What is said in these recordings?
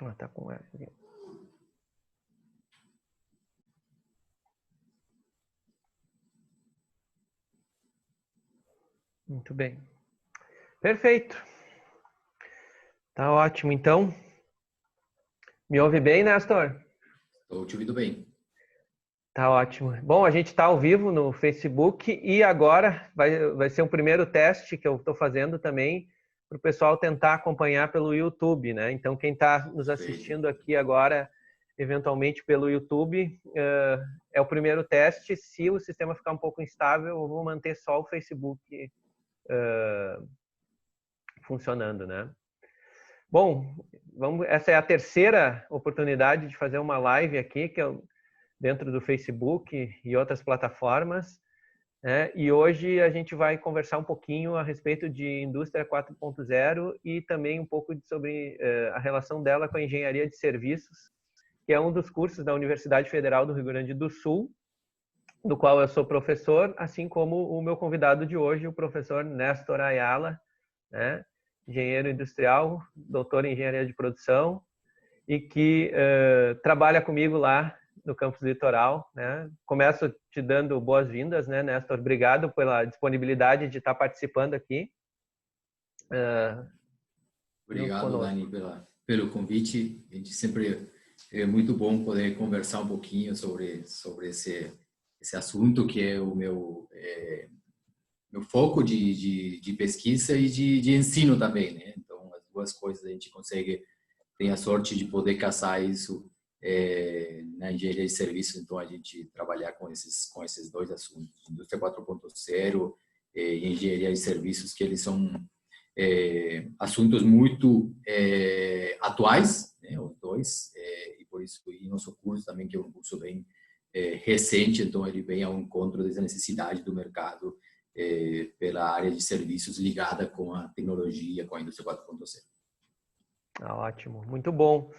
Ah, tá com ela aqui. Muito bem. Perfeito. Tá ótimo, então. Me ouve bem, Nestor? Estou te ouvindo bem. Tá ótimo. Bom, a gente está ao vivo no Facebook e agora vai ser um primeiro teste que eu estou fazendo também para o pessoal tentar acompanhar pelo YouTube, né? Então, quem está nos Perfeito. assistindo aqui agora, eventualmente pelo YouTube, é o primeiro teste. Se o sistema ficar um pouco instável, eu vou manter só o Facebook funcionando, né? Bom, essa é a terceira oportunidade de fazer uma live aqui, que eu dentro do Facebook e outras plataformas, né? E hoje a gente vai conversar um pouquinho a respeito de indústria 4.0 e também um pouco sobre a relação dela com a engenharia de serviços, que é um dos cursos da Universidade Federal do Rio Grande do Sul, do qual eu sou professor, assim como o meu convidado de hoje, o professor Néstor Ayala, né? Engenheiro industrial, doutor em engenharia de produção, e que trabalha comigo lá no campus Litoral, né? Começo te dando boas-vindas, né, Néstor? Obrigado pela disponibilidade de estar participando aqui junto Obrigado, conosco. Dani, pelo convite. A gente sempre é muito bom poder conversar um pouquinho sobre esse assunto que é o meu foco de pesquisa e de ensino também, né? Então, as duas coisas a gente consegue, tem a sorte de poder casar isso na engenharia de serviços. Então, a gente trabalhar com esses dois assuntos, indústria 4.0 e engenharia de serviços, que eles são assuntos muito atuais, né, os dois, e por isso e nosso curso também, que é um curso bem recente, então ele vem ao encontro dessa necessidade do mercado pela área de serviços ligada com a tecnologia, com a indústria 4.0. Ah, ótimo, muito bom.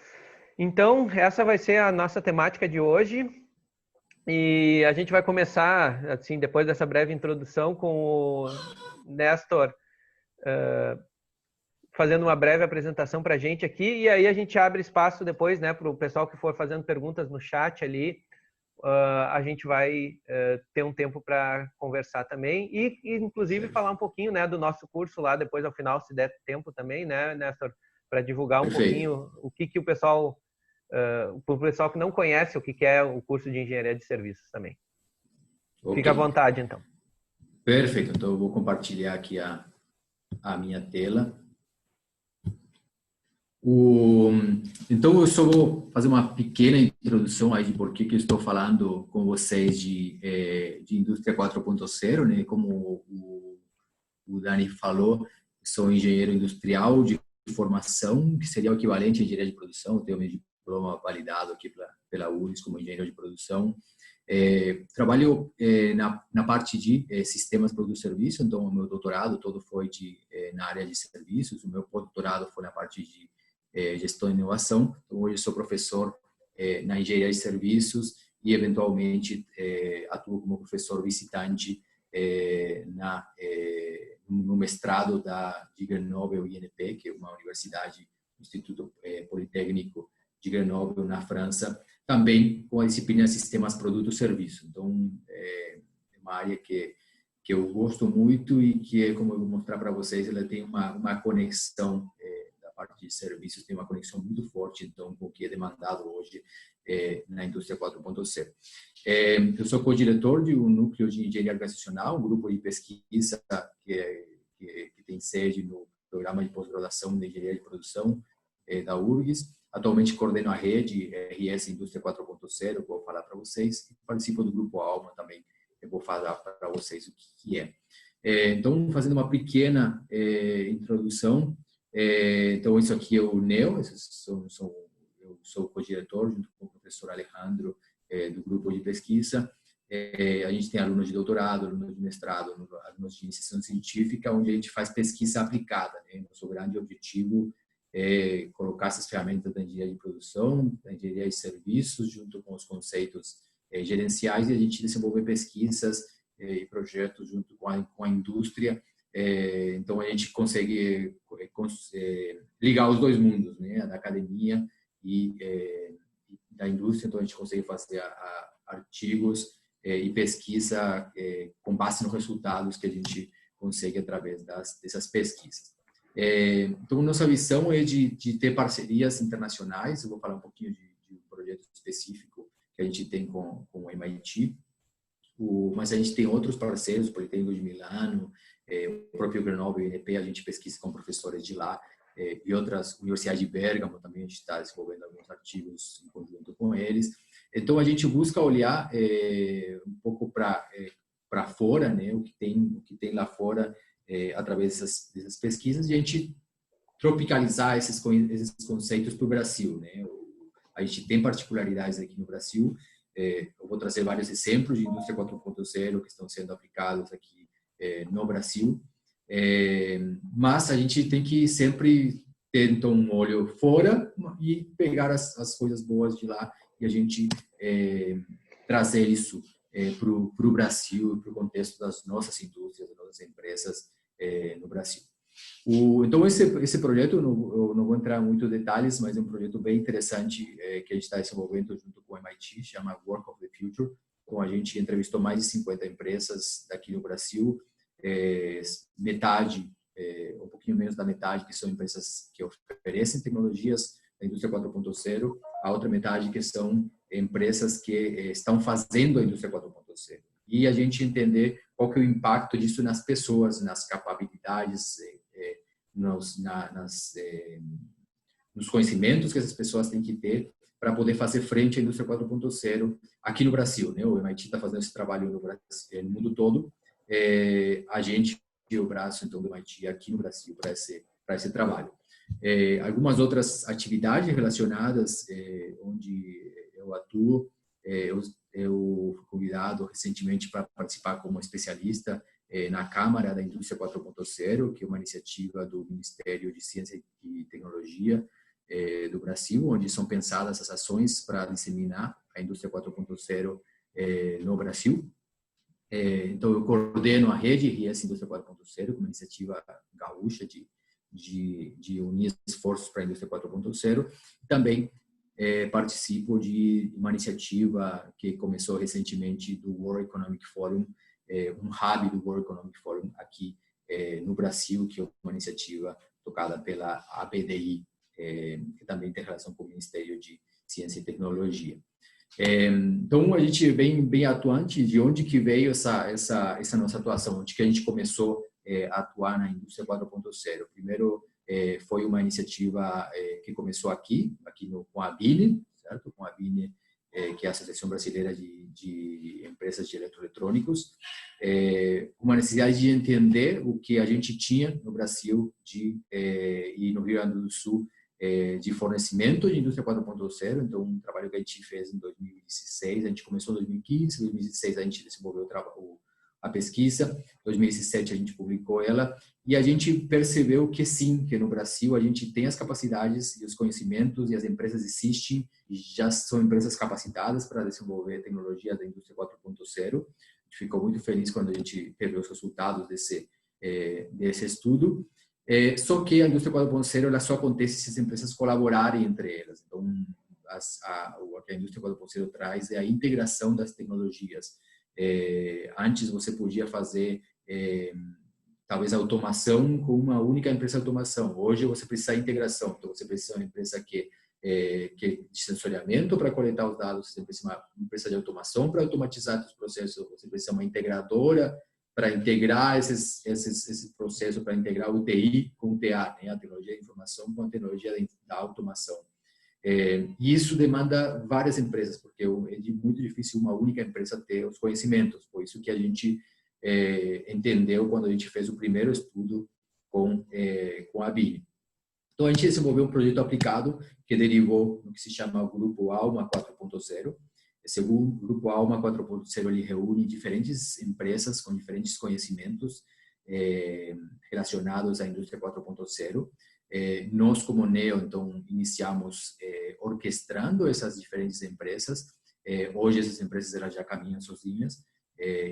Então, essa vai ser a nossa temática de hoje. E a gente vai começar, assim, depois dessa breve introdução, com o Néstor fazendo uma breve apresentação para a gente aqui, e aí a gente abre espaço depois, né, para o pessoal que for fazendo perguntas no chat ali, a gente vai ter um tempo para conversar também e inclusive falar um pouquinho, né, do nosso curso lá depois ao final, se der tempo também, né, Nestor, para divulgar um Perfeito. pouquinho o que o pessoal, para o pessoal que não conhece o que é o curso de engenharia de serviços também. Ok. Fica à vontade, então. Perfeito. Então, eu vou compartilhar aqui a minha tela. O, então, eu só vou fazer uma pequena introdução aí de por que eu estou falando com vocês de indústria 4.0, né? Como o Dani falou, sou engenheiro industrial de formação, que seria o equivalente à engenharia de produção. Eu tenho meu diploma validado aqui pela URGS como engenheiro de produção. Trabalho na parte de sistemas produto-serviço, então o meu doutorado todo foi na área de serviços, o meu pós-doutorado foi na parte de gestão e inovação. Então, hoje eu sou professor na engenharia de serviços e, eventualmente, atuo como professor visitante no mestrado de Grenoble INP, que é uma universidade, Instituto Politécnico de Grenoble, na França, também com a disciplina de sistemas produto-serviço. Então, é uma área que eu gosto muito e que, como eu vou mostrar para vocês, ela tem uma conexão parte de serviços tem uma conexão muito forte, então, com o que é demandado hoje na indústria 4.0. Eu sou co-diretor de um núcleo de engenharia organizacional, um grupo de pesquisa que tem sede no programa de pós-graduação de engenharia de produção da URGS. Atualmente coordeno a rede RS Indústria 4.0, vou falar para vocês. Participo do grupo Alma também, eu vou falar para vocês o que é. Então, fazendo uma pequena introdução, então, isso aqui é o NEO, eu sou o co-diretor, junto com o professor Alejandro, do grupo de pesquisa. A gente tem alunos de doutorado, alunos de mestrado, alunos de iniciação científica, onde a gente faz pesquisa aplicada, né? Nosso grande objetivo é colocar essas ferramentas da engenharia de produção, da engenharia de serviços, junto com os conceitos gerenciais, e a gente desenvolver pesquisas e projetos junto com a indústria. Então, a gente consegue ligar os dois mundos, né? A da academia da indústria, então a gente consegue fazer artigos e pesquisa com base nos resultados que a gente consegue através dessas pesquisas. Então, nossa visão é de ter parcerias internacionais. Eu vou falar um pouquinho de um projeto específico que a gente tem com o MIT, mas a gente tem outros parceiros, o Politécnico de Milano, o próprio Grenoble e o INP, a gente pesquisa com professores de lá, e outras universidades de Bérgamo também a gente está desenvolvendo alguns artigos em conjunto com eles. Então a gente busca olhar um pouco para fora, né, o que tem lá fora através dessas pesquisas, e a gente tropicalizar esses conceitos para o Brasil, né? A gente tem particularidades aqui no Brasil. Eu vou trazer vários exemplos de indústria 4.0 que estão sendo aplicados aqui no Brasil. Mas a gente tem que sempre ter então um olho fora e pegar as coisas boas de lá e a gente trazer isso para o Brasil, para o contexto das nossas indústrias, das nossas empresas no Brasil. Então esse projeto, eu não vou entrar em muitos detalhes, mas é um projeto bem interessante que a gente está desenvolvendo junto com o MIT, chama Work of the Future. Então a gente entrevistou mais de 50 empresas daqui no Brasil, metade, um pouquinho menos da metade, que são empresas que oferecem tecnologias da indústria 4.0, a outra metade que são empresas que estão fazendo a indústria 4.0. E a gente entender qual que é o impacto disso nas pessoas, nas capacidades, nos conhecimentos que essas pessoas têm que ter para poder fazer frente à indústria 4.0 aqui no Brasil, né? O MIT está fazendo esse trabalho no Brasil, no mundo todo. A gente e o braço então do MIT aqui no Brasil para esse trabalho. Algumas outras atividades relacionadas onde eu atuo, eu fui convidado recentemente para participar como especialista na Câmara da Indústria 4.0, que é uma iniciativa do Ministério de Ciência e Tecnologia do Brasil, onde são pensadas as ações para disseminar a Indústria 4.0 no Brasil. Então, eu coordeno a rede RS Indústria 4.0, uma iniciativa gaúcha de unir esforços para a Indústria 4.0. Também participo de uma iniciativa que começou recentemente do World Economic Forum, um hub do World Economic Forum aqui no Brasil, que é uma iniciativa tocada pela ABDI, que também tem relação com o Ministério de Ciência e Tecnologia. Então, a gente é bem atuante. De onde que veio essa nossa atuação? Onde que a gente começou a atuar na indústria 4.0? Primeiro, foi uma iniciativa que começou aqui com a ABINE, certo? Com a ABINE, que é a Associação Brasileira de Empresas de Eletroeletrônicos. Uma necessidade de entender o que a gente tinha no Brasil e no Rio Grande do Sul de fornecimento de indústria 4.0. Então, um trabalho que a gente fez em 2016, a gente começou em 2015, em 2016 a gente desenvolveu a pesquisa, em 2017 a gente publicou ela, e a gente percebeu que sim, que no Brasil a gente tem as capacidades e os conhecimentos, e as empresas existem, e já são empresas capacitadas para desenvolver tecnologia da indústria 4.0. A gente ficou muito feliz quando a gente teve os resultados desse estudo. Só que a indústria 4.0 ela só acontece se as empresas colaborarem entre elas. Então, o que a indústria 4.0 traz é a integração das tecnologias. Antes você podia fazer talvez automação com uma única empresa de automação. Hoje você precisa de integração. Então, você precisa de uma empresa que de sensoriamento para coletar os dados, você precisa de uma empresa de automação para automatizar os processos, você precisa de uma integradora para integrar esse processo, para integrar o TI com o TA, né? A tecnologia da informação com a tecnologia da automação. E isso demanda várias empresas, porque é muito difícil uma única empresa ter os conhecimentos. Por isso que a gente entendeu quando a gente fez o primeiro estudo com a ABINE. Então, a gente desenvolveu um projeto aplicado que derivou no que se chama o Grupo Alma 4.0. Esse Grupo Alma 4.0 ele reúne diferentes empresas com diferentes conhecimentos relacionados à indústria 4.0. Nós, como NEO, então, iniciamos orquestrando essas diferentes empresas. Hoje, essas empresas elas já caminham sozinhas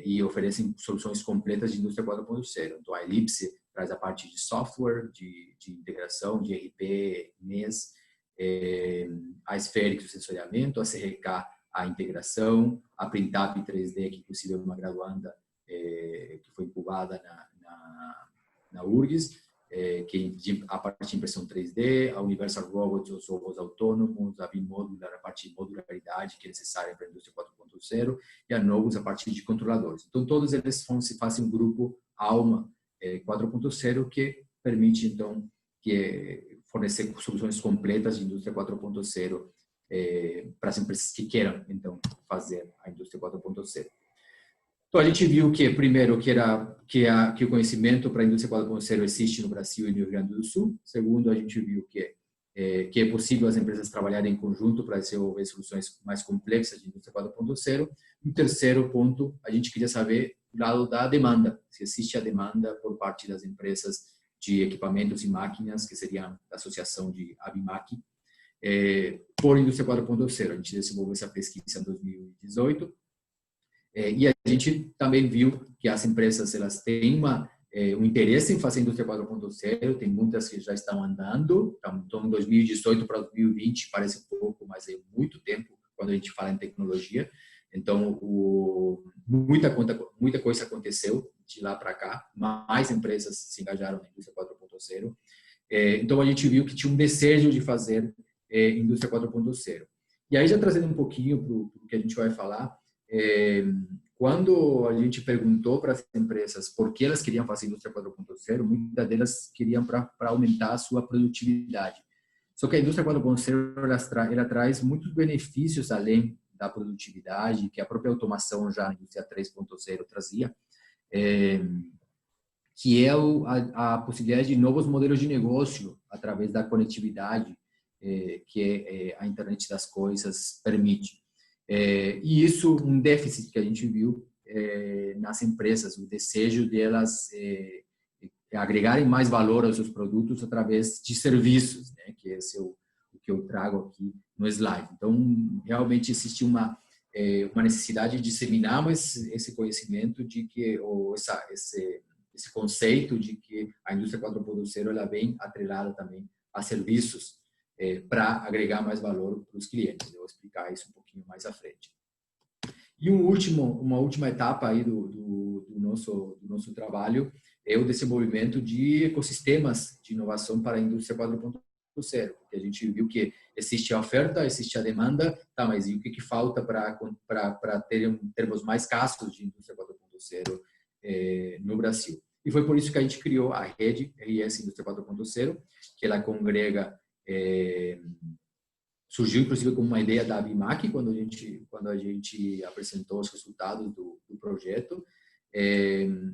e oferecem soluções completas de indústria 4.0. Então, a Ellipse traz a parte de software, de integração, de ERP, MES, a Esféricos, o sensoriamento, a CRK, a integração, a Printup 3D, que inclusive é uma graduanda que foi incubada na URGS, que a parte de impressão 3D, a Universal Robots, os robôs autônomos, a Bimodular, a parte de modularidade que é necessária para a indústria 4.0, e a Novus, a parte de controladores. Então, todos eles fazem um grupo ALMA 4.0 que permite, então, fornecer soluções completas de indústria 4.0 para as empresas que queiram, então, fazer a indústria 4.0. Então, a gente viu que, primeiro, que o conhecimento para a indústria 4.0 existe no Brasil e no Rio Grande do Sul. Segundo, a gente viu que é possível as empresas trabalharem em conjunto para desenvolver soluções mais complexas de indústria 4.0. E o terceiro ponto, a gente queria saber do lado da demanda, se existe a demanda por parte das empresas de equipamentos e máquinas, que seria a associação de ABIMAQ, por indústria 4.0. A gente desenvolveu essa pesquisa em 2018. E a gente também viu que as empresas elas têm um interesse em fazer indústria 4.0, tem muitas que já estão andando, então em 2018 para 2020 parece pouco, mas é muito tempo quando a gente fala em tecnologia. Então, muita coisa aconteceu de lá para cá, mais empresas se engajaram na indústria 4.0. Então, a gente viu que tinha um desejo de fazer indústria 4.0. E aí, já trazendo um pouquinho para o que a gente vai falar, quando a gente perguntou para as empresas por que elas queriam fazer indústria 4.0, muitas delas queriam para aumentar a sua produtividade. Só que a indústria 4.0 ela traz muitos benefícios além da produtividade, que a própria automação já a indústria 3.0 trazia, que é a possibilidade de novos modelos de negócio através da conectividade que a internet das coisas permite. E isso, um déficit que a gente viu nas empresas, o desejo delas agregarem mais valor aos seus produtos através de serviços, né? Que esse é o que eu trago aqui no slide. Então, realmente existe uma necessidade de disseminar esse conhecimento de que, ou esse conceito de que a indústria 4.0 ela vem atrelada também a serviços para agregar mais valor para os clientes. Eu vou explicar isso um pouquinho mais à frente. E uma última etapa aí do nosso trabalho é o desenvolvimento de ecossistemas de inovação para a indústria 4.0, porque a gente viu que existe a oferta, existe a demanda, tá, mas e o que falta para termos mais casos de indústria 4.0 no Brasil? E foi por isso que a gente criou a rede RS Indústria 4.0, que ela congrega surgiu inclusive como uma ideia da ABIMAQ quando a gente apresentou os resultados do projeto.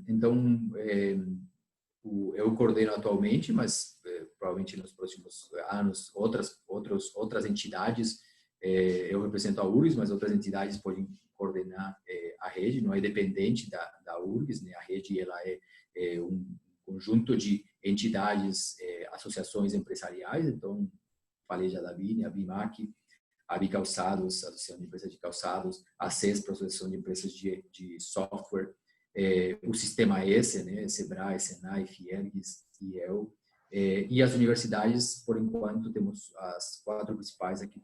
Então, eu coordeno atualmente, mas provavelmente nos próximos anos outras entidades, eu represento a URGS, mas outras entidades podem coordenar a rede, não é dependente da URGS, né? A rede ela é um conjunto de entidades, associações empresariais. Então, falei já da BINE, a BIMAQ, a Bicalçados, a Associação de Empresas de Calçados, a CESPRO, a Associação de Empresas de Software, o Sistema S, né, Sebrae, Senai, Fiergs, IEL, e as universidades, por enquanto, temos as 4 principais aqui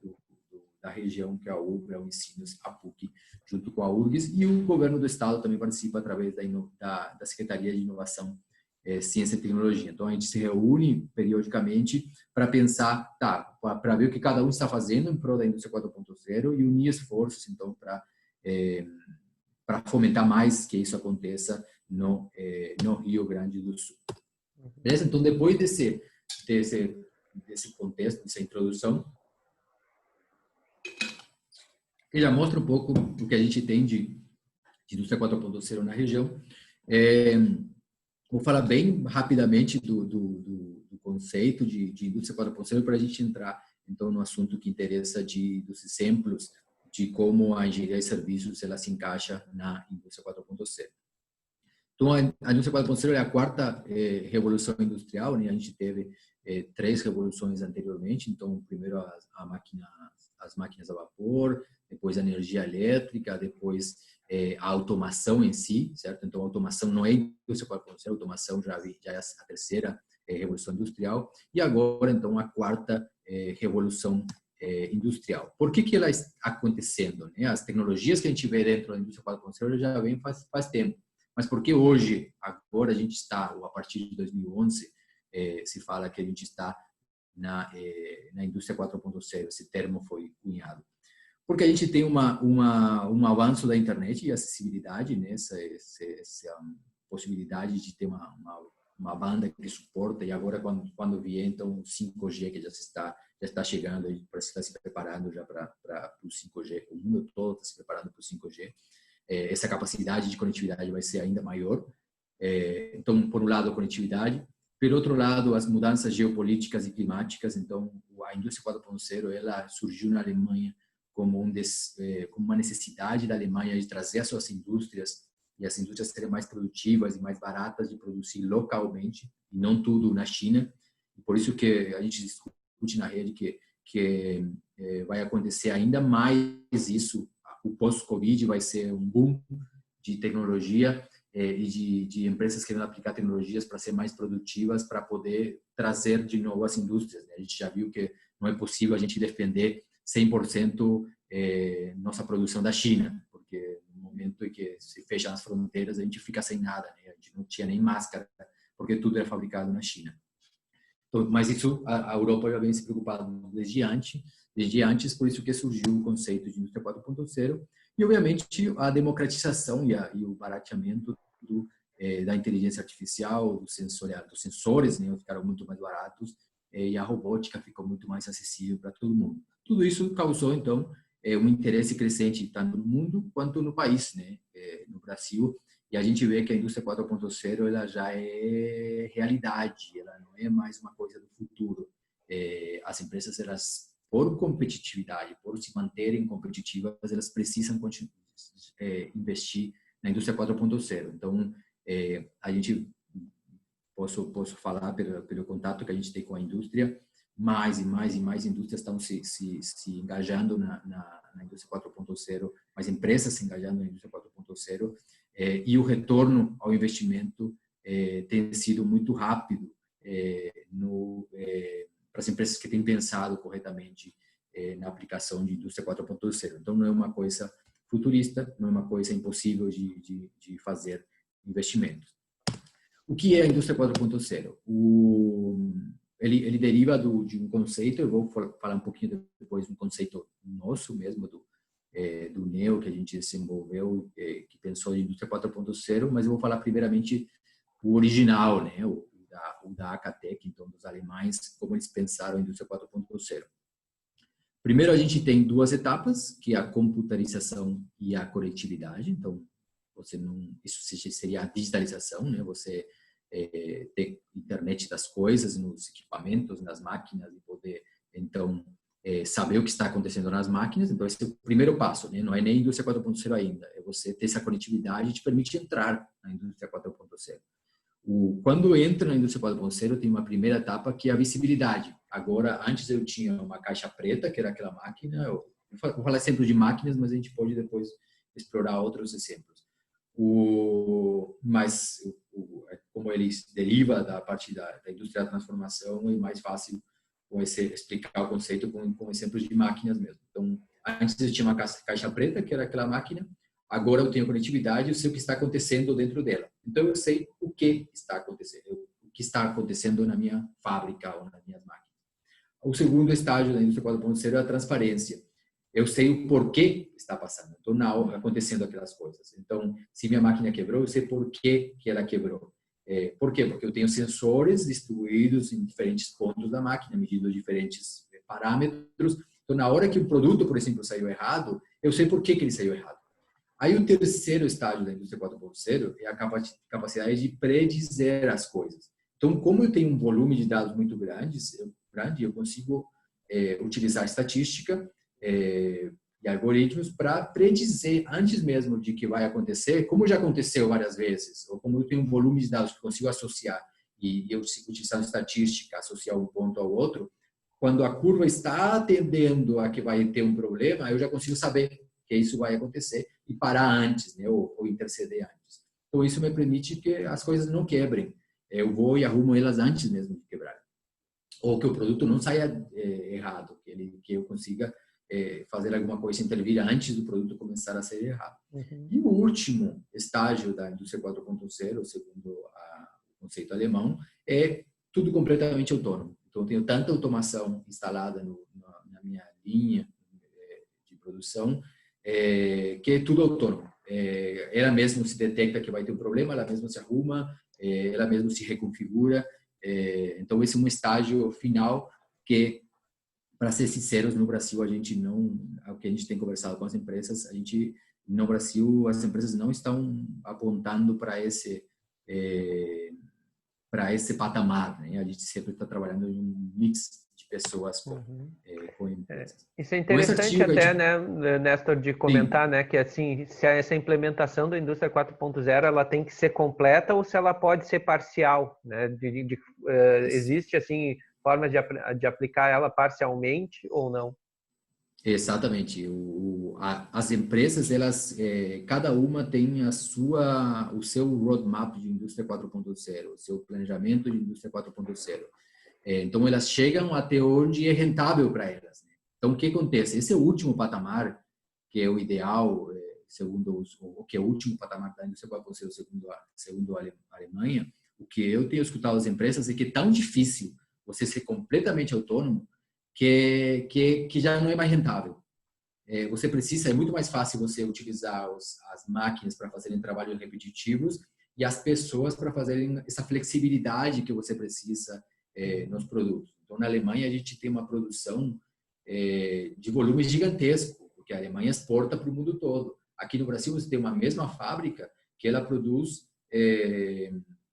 da região, que é a UBRA, a Unicinos, a PUC, junto com a URGS, e o governo do estado também participa através da Secretaria de Inovação, Ciência e Tecnologia. Então, a gente se reúne periodicamente para pensar, para ver o que cada um está fazendo em prol da indústria 4.0 e unir esforços, então, para fomentar mais que isso aconteça no Rio Grande do Sul. Beleza? Então, depois desse contexto, dessa introdução, eu já mostro um pouco o que a gente tem de indústria 4.0 na região. Vou falar bem rapidamente do conceito de indústria 4.0 para a gente entrar, então, no assunto que interessa dos exemplos de como a engenharia de serviços ela se encaixa na indústria 4.0. Então, a indústria 4.0 é a 4ª revolução industrial, né? A gente teve 3 revoluções anteriormente. Então, primeiro as máquinas a vapor, depois a energia elétrica, depois a automação em si, certo? Então, a automação não é indústria 4.0, a automação já é a 3ª revolução industrial, e agora, então, a quarta revolução industrial. Por que ela está acontecendo? Né? As tecnologias que a gente vê dentro da indústria 4.0 já vem faz tempo, mas por que hoje, agora a gente está, ou a partir de 2011, se fala que a gente está na indústria 4.0, esse termo foi cunhado? Porque a gente tem um avanço da internet e acessibilidade, né? essa possibilidade de ter uma banda que suporta, e agora quando vier então o 5G, que já está chegando, para estar se preparando já para o 5G, o mundo todo está se preparando para o 5G, essa capacidade de conectividade vai ser ainda maior. Então, por um lado, a conectividade, por outro lado, as mudanças geopolíticas e climáticas. Então, a indústria 4.0 ela surgiu na Alemanha como uma necessidade da Alemanha de trazer as suas indústrias, e as indústrias serem mais produtivas e mais baratas de produzir localmente, e não tudo na China. E por isso que a gente discute na rede que vai acontecer ainda mais isso. O pós-Covid vai ser um boom de tecnologia e de empresas querendo aplicar tecnologias para ser mais produtivas, para poder trazer de novo as indústrias. A gente já viu que não é possível a gente defender 100% nossa produção da China, porque no momento em que se fecham as fronteiras, a gente fica sem nada, né? A gente não tinha nem máscara, porque tudo era fabricado na China. Então, mas isso a Europa já vem se preocupando desde antes, por isso que surgiu o conceito de indústria 4.0, e obviamente a democratização e o barateamento da inteligência artificial, dos sensores, né, ficaram muito mais baratos, e a robótica ficou muito mais acessível para todo mundo. Tudo isso causou, então, um interesse crescente tanto no mundo quanto no país, né, no Brasil. E a gente vê que a indústria 4.0 ela já é realidade, ela não é mais uma coisa do futuro. As empresas, elas, por competitividade, por se manterem competitivas, elas precisam investir na indústria 4.0. Então, a gente posso falar pelo contato que a gente tem com a indústria, mais e mais indústrias estão se engajando na indústria 4.0, mais empresas se engajando na indústria 4.0, e o retorno ao investimento tem sido muito rápido para as empresas que têm pensado corretamente na aplicação de indústria 4.0. Então, não é uma coisa futurista, não é uma coisa impossível de fazer investimentos. O que é a indústria 4.0? Ele deriva de um conceito, eu vou falar um pouquinho depois de um conceito nosso mesmo, do Neo, que a gente desenvolveu, que pensou em indústria 4.0, mas eu vou falar primeiramente o original, né? o da Akatech, então dos alemães, como eles pensaram a indústria 4.0. Primeiro, a gente tem duas etapas, que é a computarização e a conectividade. Então, isso seria a digitalização, né? Você ter internet das coisas nos equipamentos, nas máquinas, e poder, então, saber o que está acontecendo nas máquinas. Então, esse é o primeiro passo, né? Não é nem indústria 4.0 ainda, é você ter essa conectividade que te permite entrar na indústria 4.0. Quando entra na indústria 4.0, tem uma primeira etapa que é a visibilidade. Agora, antes eu tinha uma caixa preta, que era aquela máquina, eu vou falar sempre de máquinas, mas a gente pode depois explorar outros exemplos. Mas como ele deriva da parte da indústria da transformação, é mais fácil explicar o conceito com exemplos de máquinas mesmo. Então, antes eu tinha uma caixa preta, que era aquela máquina. Agora eu tenho conectividade, eu sei o que está acontecendo dentro dela. Então, eu sei o que está acontecendo na minha fábrica ou nas minhas máquinas. O segundo estágio da indústria 4.0 é a transparência. Eu sei o porquê está passando. Então, acontecendo aquelas coisas. Então, se minha máquina quebrou, eu sei por que ela quebrou. Por quê? Porque eu tenho sensores distribuídos em diferentes pontos da máquina, medindo diferentes parâmetros. Então, na hora que o produto, por exemplo, saiu errado, eu sei por que ele saiu errado. Aí, o terceiro estágio da indústria 4.0 é a capacidade de predizer as coisas. Então, como eu tenho um volume de dados muito grande, eu consigo utilizar estatística e algoritmos para predizer antes mesmo de que vai acontecer, como já aconteceu várias vezes, ou como eu tenho um volume de dados que consigo associar e eu utilizar estatística, associar um ponto ao outro, quando a curva está tendendo a que vai ter um problema, eu já consigo saber que isso vai acontecer e parar antes, né, ou interceder antes. Então, isso me permite que as coisas não quebrem. Eu vou e arrumo elas antes mesmo de ou que o produto não saia errado, que eu consiga fazer alguma coisa intervir antes do produto começar a ser errado. E o último estágio da indústria 4.0, segundo o conceito alemão, é tudo completamente autônomo. Então, eu tenho tanta automação instalada na minha linha de produção, que é tudo autônomo. Ela mesma se detecta que vai ter um problema, ela mesma se arruma, ela mesma se reconfigura. Então, esse é um estágio final que, para ser sinceros, no Brasil, a gente não, o que a gente tem conversado com as empresas, no Brasil, as empresas não estão apontando para esse patamar, né? A gente sempre está trabalhando em um mix de pessoas com empresas. Isso é interessante até, né, Nestor, de comentar, sim, né, que assim, se essa implementação da indústria 4.0 ela tem que ser completa ou se ela pode ser parcial, né? Existe assim formas de aplicar ela parcialmente ou não? exatamente. As empresas, elas, cada uma tem o seu roadmap de indústria 4.0, o seu planejamento de indústria 4.0. Então, elas chegam até onde é rentável para elas, né? Então, o que acontece? Esse é o último patamar, que é o ideal, segundo o que é o último patamar da indústria 4.0, segundo a Alemanha. O que eu tenho escutado das empresas é que é tão difícil você ser completamente autônomo que já não é mais rentável. Você precisa, é muito mais fácil você utilizar as máquinas para fazerem trabalhos repetitivos e as pessoas para fazerem essa flexibilidade que você precisa nos produtos. Então, na Alemanha, a gente tem uma produção de volume gigantesco, porque a Alemanha exporta para o mundo todo. Aqui no Brasil, você tem uma mesma fábrica que ela produz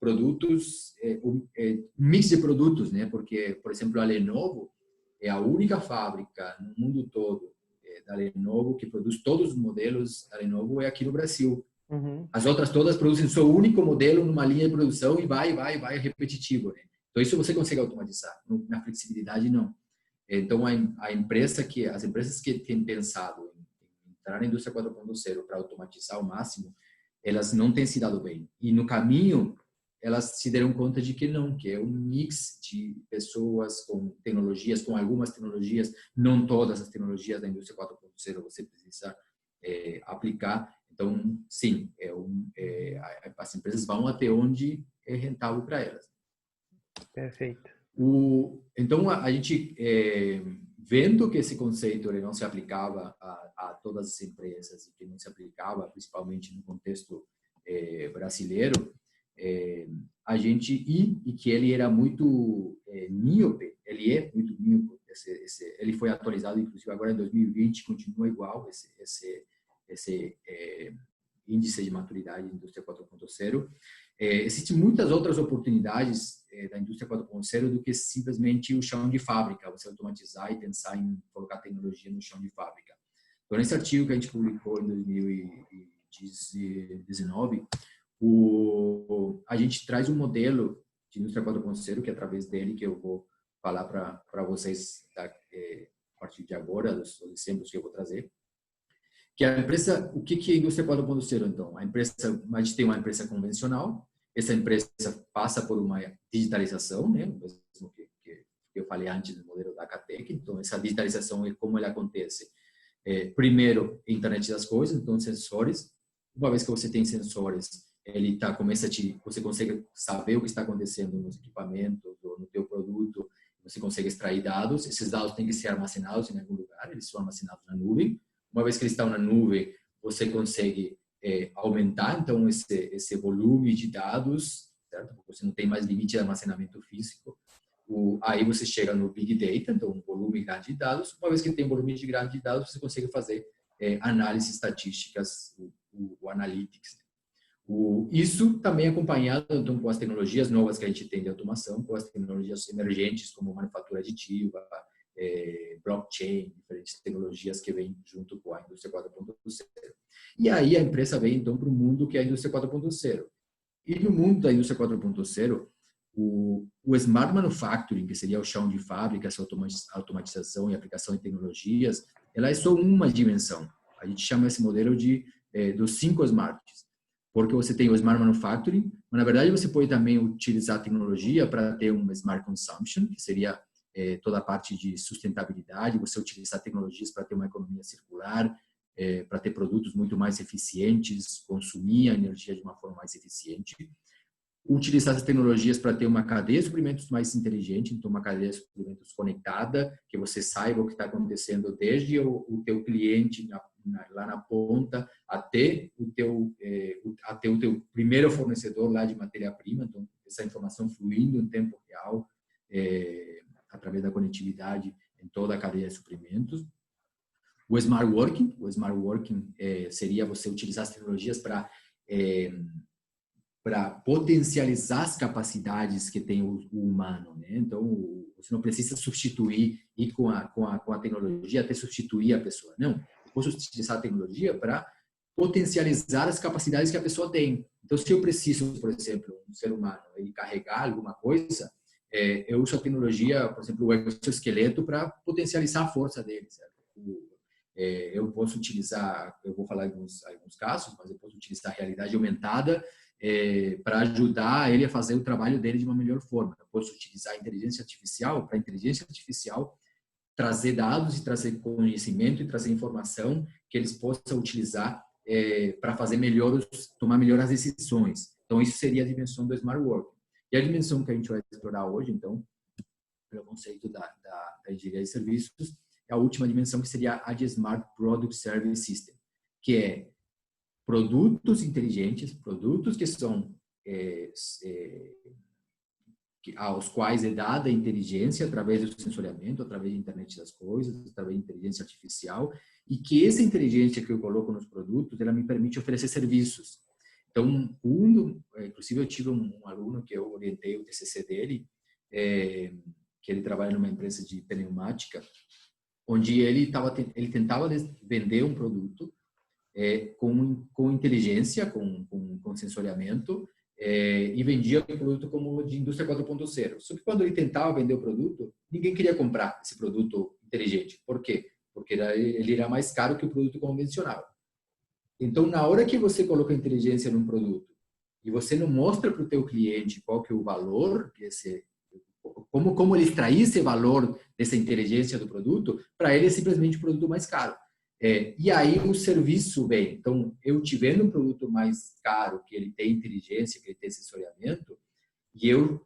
produtos, um mix de produtos, né? Porque, por exemplo, a Lenovo é a única fábrica no mundo todo da Lenovo que produz todos os modelos da Lenovo aqui no Brasil. As outras todas produzem seu único modelo numa linha de produção e vai repetitivo, né? Então isso você consegue automatizar, na flexibilidade não. Então as empresas que têm pensado em entrar na indústria 4.0 para automatizar ao máximo, elas não têm se dado bem. E no caminho elas se deram conta de que não, que é um mix de pessoas com tecnologias, com algumas tecnologias, não todas as tecnologias da indústria 4.0 você precisa aplicar. Então, sim, as empresas vão até onde é rentável para elas. Perfeito. Então, a gente, vendo que esse conceito ele não se aplicava a todas as empresas e que não se aplicava principalmente no contexto brasileiro, a gente e que ele era muito míope, ele é muito míope, ele foi atualizado inclusive agora em 2020, continua igual esse índice de maturidade da indústria 4.0. Existem muitas outras oportunidades da indústria 4.0 do que simplesmente o chão de fábrica, você automatizar e pensar em colocar tecnologia no chão de fábrica. Então, nesse artigo que a gente publicou em 2019, a gente traz um modelo de indústria 4.0, que é através dele que eu vou falar para vocês a partir de agora, dos exemplos que eu vou trazer. Que a empresa, o que é a indústria 4.0 então? A gente tem uma empresa convencional, essa empresa passa por uma digitalização, né? Mesmo que eu falei antes do modelo da Catec. Então, essa digitalização é como ela acontece. Primeiro, internet das coisas, então sensores. Uma vez que você tem sensores, você consegue saber o que está acontecendo nos equipamentos ou no teu produto, você consegue extrair dados. Esses dados têm que ser armazenados em algum lugar, eles são armazenados na nuvem. Uma vez que eles estão na nuvem, você consegue aumentar, então, esse volume de dados, certo? Porque você não tem mais limite de armazenamento físico. Aí você chega no Big Data, então, um volume grande de dados. Uma vez que tem um volume grande de dados, você consegue fazer análises estatísticas, o Analytics. Isso também acompanhado então, com as tecnologias novas que a gente tem de automação, com as tecnologias emergentes, como manufatura aditiva, blockchain, diferentes tecnologias que vêm junto com a indústria 4.0. E aí a empresa vem então para o mundo que é a indústria 4.0. E no mundo da indústria 4.0, o Smart Manufacturing, que seria o chão de fábrica, essa automatização e aplicação de tecnologias, ela é só uma dimensão. A gente chama esse modelo dos 5 Smarts. Porque você tem o Smart Manufacturing, mas na verdade você pode também utilizar a tecnologia para ter um Smart Consumption, que seria toda a parte de sustentabilidade, você utilizar tecnologias para ter uma economia circular, para ter produtos muito mais eficientes, consumir a energia de uma forma mais eficiente. Utilizar as tecnologias para ter uma cadeia de suprimentos mais inteligente, então uma cadeia de suprimentos conectada, que você saiba o que está acontecendo desde o teu cliente lá na ponta até o teu primeiro fornecedor lá de matéria-prima, então essa informação fluindo em tempo real através da conectividade em toda a cadeia de suprimentos. O Smart Working seria você utilizar as tecnologias para potencializar as capacidades que tem o humano, né? Então, você não precisa substituir e com a tecnologia até substituir a pessoa. Não, eu posso utilizar a tecnologia para potencializar as capacidades que a pessoa tem. Então, se eu preciso, por exemplo, um ser humano, ele carregar alguma coisa, eu uso a tecnologia, por exemplo, o exoesqueleto para potencializar a força dele, certo? Eu posso utilizar, eu vou falar em alguns casos, mas eu posso utilizar a realidade aumentada para ajudar ele a fazer o trabalho dele de uma melhor forma. Eu posso utilizar a inteligência artificial para a inteligência artificial trazer dados e trazer conhecimento e trazer informação que eles possam utilizar para fazer tomar melhores decisões. Então, isso seria a dimensão do Smart Work. E a dimensão que a gente vai explorar hoje, então, pelo conceito da engenharia de serviços, é a última dimensão, que seria a de Smart Product Service System, que é produtos inteligentes, produtos que são aos quais é dada inteligência através do sensoriamento, através da internet das coisas, através da inteligência artificial, e que essa inteligência que eu coloco nos produtos, ela me permite oferecer serviços. Então, inclusive eu tive um aluno que eu orientei o TCC dele, que ele trabalha numa empresa de pneumática, onde ele tentava vender um produto com inteligência, com sensoriamento, e vendia o produto como de indústria 4.0. Só que quando ele tentava vender o produto, ninguém queria comprar esse produto inteligente. Por quê? Porque ele era mais caro que o produto convencional. Então, na hora que você coloca inteligência num produto e você não mostra para o teu cliente qual que é o valor, como ele extrair esse valor dessa inteligência do produto, para ele é simplesmente o produto mais caro. E aí o serviço vem. Então, eu te vendo um produto mais caro, que ele tem inteligência, que ele tem sensoriamento, e eu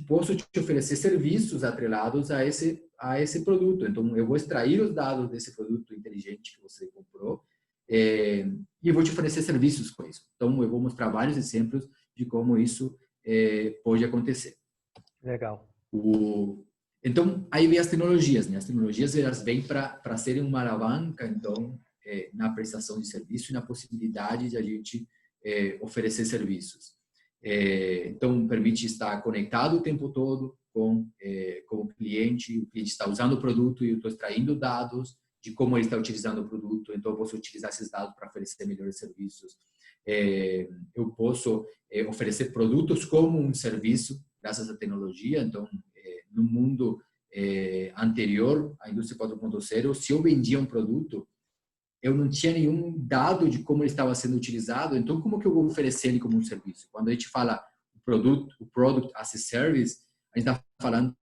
posso te oferecer serviços atrelados a esse produto. Então, eu vou extrair os dados desse produto inteligente que você comprou e eu vou te oferecer serviços com isso. Então, eu vou mostrar vários exemplos de como isso pode acontecer. Legal. Então, aí vem as tecnologias, né? As tecnologias, elas vêm para serem uma alavanca, então, na prestação de serviço e na possibilidade de a gente oferecer serviços. Então, permite estar conectado o tempo todo com o cliente está usando o produto e eu estou extraindo dados de como ele está utilizando o produto, então eu posso utilizar esses dados para oferecer melhores serviços. Eu posso oferecer produtos como um serviço, graças à tecnologia. Então, no mundo anterior à indústria 4.0, se eu vendia um produto, eu não tinha nenhum dado de como ele estava sendo utilizado, então como que eu vou oferecer ele como um serviço? Quando a gente fala o product as a service, a gente está falando,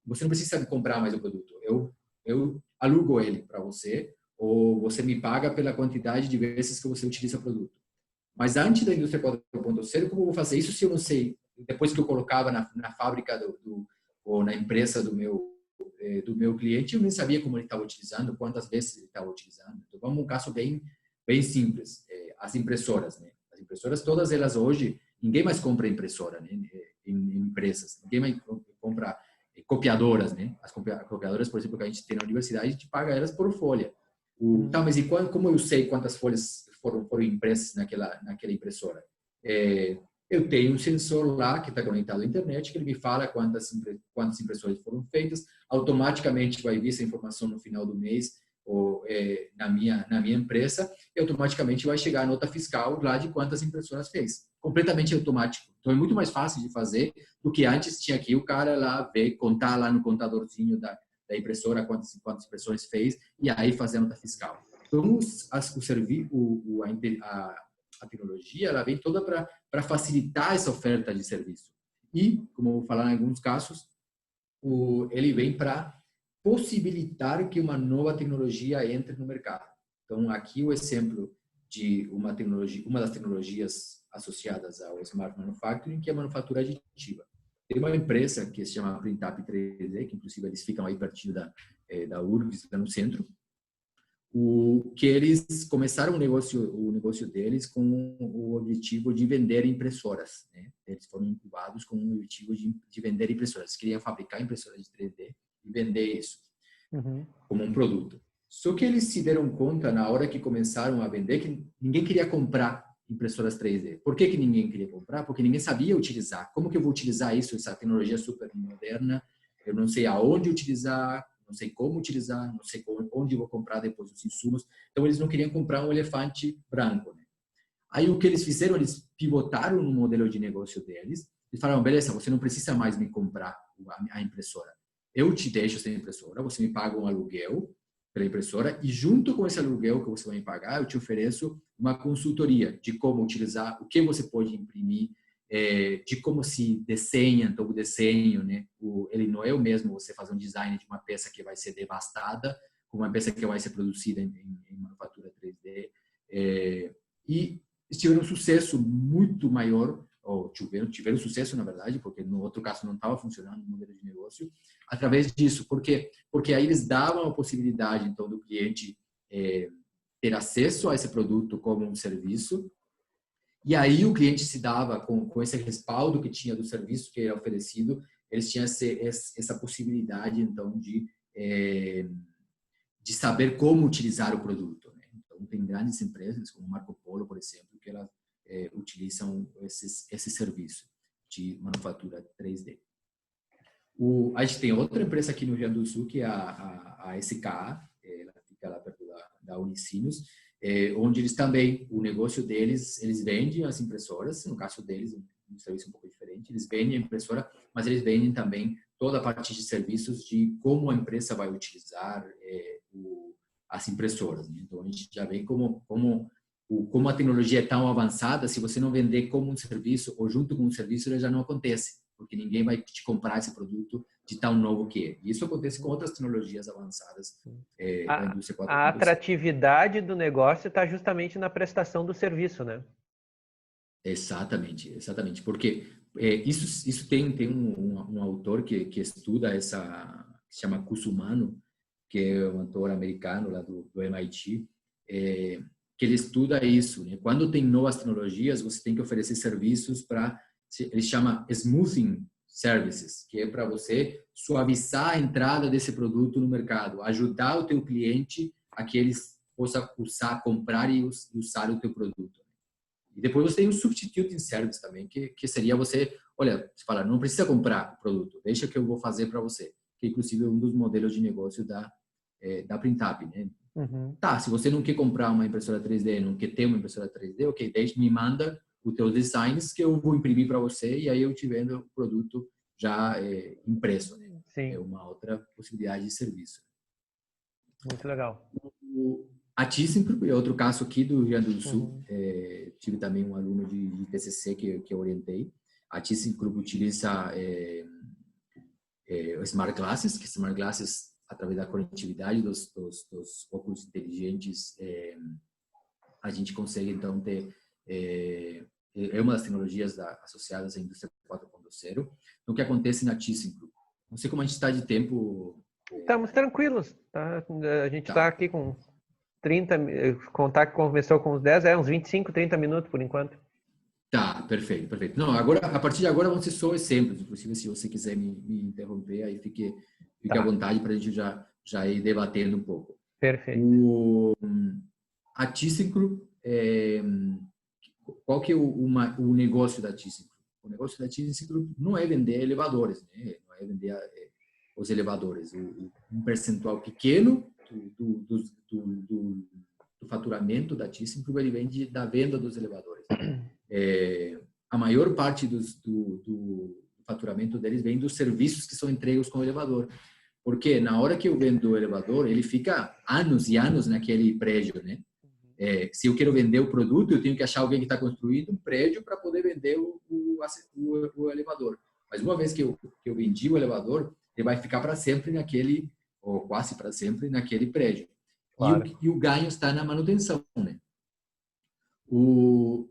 você não precisa comprar mais o produto, eu alugo ele para você, ou você me paga pela quantidade de vezes que você utiliza o produto. Mas antes da indústria 4.0, como eu vou fazer isso se eu não sei? Depois que eu colocava na fábrica ou na empresa do meu cliente, eu nem sabia como ele estava utilizando, quantas vezes ele estava utilizando. Então, vamos um caso bem simples. As impressoras, né? As impressoras, todas elas hoje, ninguém mais compra impressora, né? Em empresas. Ninguém mais compra copiadoras, né? As copiadoras, por exemplo, que a gente tem na universidade, a gente paga elas por folha. Tá, mas como eu sei quantas folhas foram impressas naquela impressora? Eu tenho um sensor lá que está conectado à internet, que ele me fala quantas impressões foram feitas, automaticamente vai vir essa informação no final do mês ou na minha empresa, e automaticamente vai chegar a nota fiscal lá de quantas impressoras fez. Completamente automático. Então, é muito mais fácil de fazer do que antes tinha que o cara lá ver, contar lá no contadorzinho da impressora quantas impressões fez e aí fazer a nota fiscal. Então, a tecnologia, ela vem toda para facilitar essa oferta de serviço. E, como eu vou falar em alguns casos, ele vem para possibilitar que uma nova tecnologia entre no mercado. Então, aqui o exemplo de uma das tecnologias associadas ao Smart Manufacturing, que é a manufatura aditiva. Tem uma empresa que se chama Printup 3D, que inclusive eles ficam aí pertinho da URGS, lá no centro, que eles começaram o negócio deles com o objetivo de vender impressoras, né? Eles foram incubados com o objetivo de vender impressoras. Eles queriam fabricar impressoras de 3D e vender isso como um produto. Só que eles se deram conta na hora que começaram a vender que ninguém queria comprar impressoras 3D. Por que ninguém queria comprar? Porque ninguém sabia utilizar. Como que eu vou utilizar isso, essa tecnologia super moderna? Eu não sei aonde utilizar, não sei como utilizar, não sei onde eu vou comprar depois os insumos. Então, eles não queriam comprar um elefante branco, né? Aí, o que eles fizeram? Eles pivotaram no modelo de negócio deles e falaram, beleza, você não precisa mais me comprar a impressora. Eu te deixo essa impressora, você me paga um aluguel pela impressora e junto com esse aluguel que você vai me pagar, eu te ofereço uma consultoria de como utilizar, o que você pode imprimir, de como se desenha, então o desenho, né? Ele não é o mesmo você fazer um design de uma peça que vai ser devastada com uma peça que vai ser produzida em manufatura 3D. E tiveram um sucesso muito maior, ou tiveram sucesso, na verdade, porque no outro caso não estava funcionando o modelo de negócio, através disso. Por quê? Porque aí eles davam a possibilidade, então, do cliente ter acesso a esse produto como um serviço, e aí o cliente se dava com esse respaldo que tinha do serviço que era oferecido, eles tinham essa possibilidade, então, de saber como utilizar o produto, né? Então, tem grandes empresas, como Marco Polo, por exemplo, que elas utilizam esse serviço de manufatura 3D. A gente tem outra empresa aqui no Rio Grande do Sul, que é a SKA, ela fica lá perto da Unicinos, onde eles também, o negócio deles, eles vendem as impressoras, no caso deles, um serviço um pouco diferente, eles vendem a impressora, mas eles vendem também toda a parte de serviços de como a empresa vai utilizar as impressoras, né? Então, a gente já vê como a tecnologia é tão avançada, se você não vender como um serviço ou junto com um serviço, ela já não acontece, porque ninguém vai te comprar esse produto de tão novo que é. E isso acontece com outras tecnologias avançadas da indústria 4.0. A atratividade do negócio está justamente na prestação do serviço, né? Exatamente. Porque isso tem um autor que estuda que se chama Kusumano, que é um autor americano lá do MIT, que ele estuda isso, né? Quando tem novas tecnologias, você tem que oferecer serviços para, ele chama smoothing services, que é para você suavizar a entrada desse produto no mercado, ajudar o teu cliente a que eles possa comprar e usar o teu produto. E depois você tem o substituting service também, que seria você fala, não precisa comprar o produto, deixa que eu vou fazer para você, que inclusive é um dos modelos de negócio da Printup, né? Tá, se você não quer comprar uma impressora 3D, não quer ter uma impressora 3D, ok, me manda os teus designs que eu vou imprimir para você e aí eu te vendo o produto já impresso, né? Sim. É uma outra possibilidade de serviço. Muito legal. A ThyssenKrupp é outro caso aqui do Rio Grande do Sul. Tive também um aluno de TCC que eu orientei. A ThyssenKrupp utiliza Smart Glasses, que Smart Glasses, através da conectividade dos óculos inteligentes, a gente consegue, então, ter... é uma das tecnologias associadas à indústria 4.0. Então, o que acontece na ThyssenKrupp? Não sei como a gente está de tempo. Estamos tranquilos. Tá? A gente está aqui com 30... Contar que começou com uns 10, uns 25, 30 minutos, por enquanto. Tá, perfeito. Não, agora, a partir de agora vão ser só exemplos. Inclusive, se você quiser me interromper, aí fique à vontade para a gente já ir debatendo um pouco. Perfeito. A ThyssenKrupp, qual que é o negócio da ThyssenKrupp? O negócio da ThyssenKrupp não é vender elevadores, né? Não é vender os elevadores. Um percentual pequeno do faturamento da ThyssenKrupp, ele vem da venda dos elevadores. A maior parte do faturamento deles vem dos serviços que são entregues com o elevador. Porque na hora que eu vendo o elevador, ele fica anos e anos naquele prédio, né? Se eu quero vender o produto, eu tenho que achar alguém que está construindo um prédio para poder vender o elevador. Mas uma vez que eu vendi o elevador ele vai ficar para sempre naquele, ou quase para sempre, naquele prédio. Claro. E o ganho está na manutenção, né?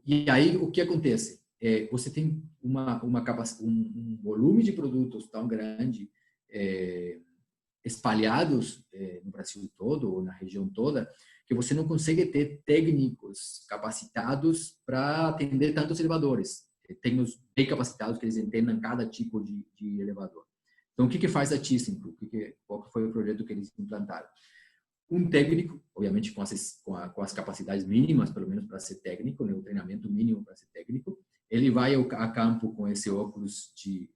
E aí, o que acontece? Você tem um volume de produtos tão grande, espalhados no Brasil todo, ou na região toda, que você não consegue ter técnicos capacitados para atender tantos elevadores. Técnicos bem capacitados, que eles entendam cada tipo de elevador. Então, o que faz a ThyssenKrupp? Qual que foi o projeto que eles implantaram? Um técnico, obviamente com as capacidades mínimas, pelo menos para ser técnico, né, o treinamento mínimo para ser técnico, ele vai a campo com esse óculos de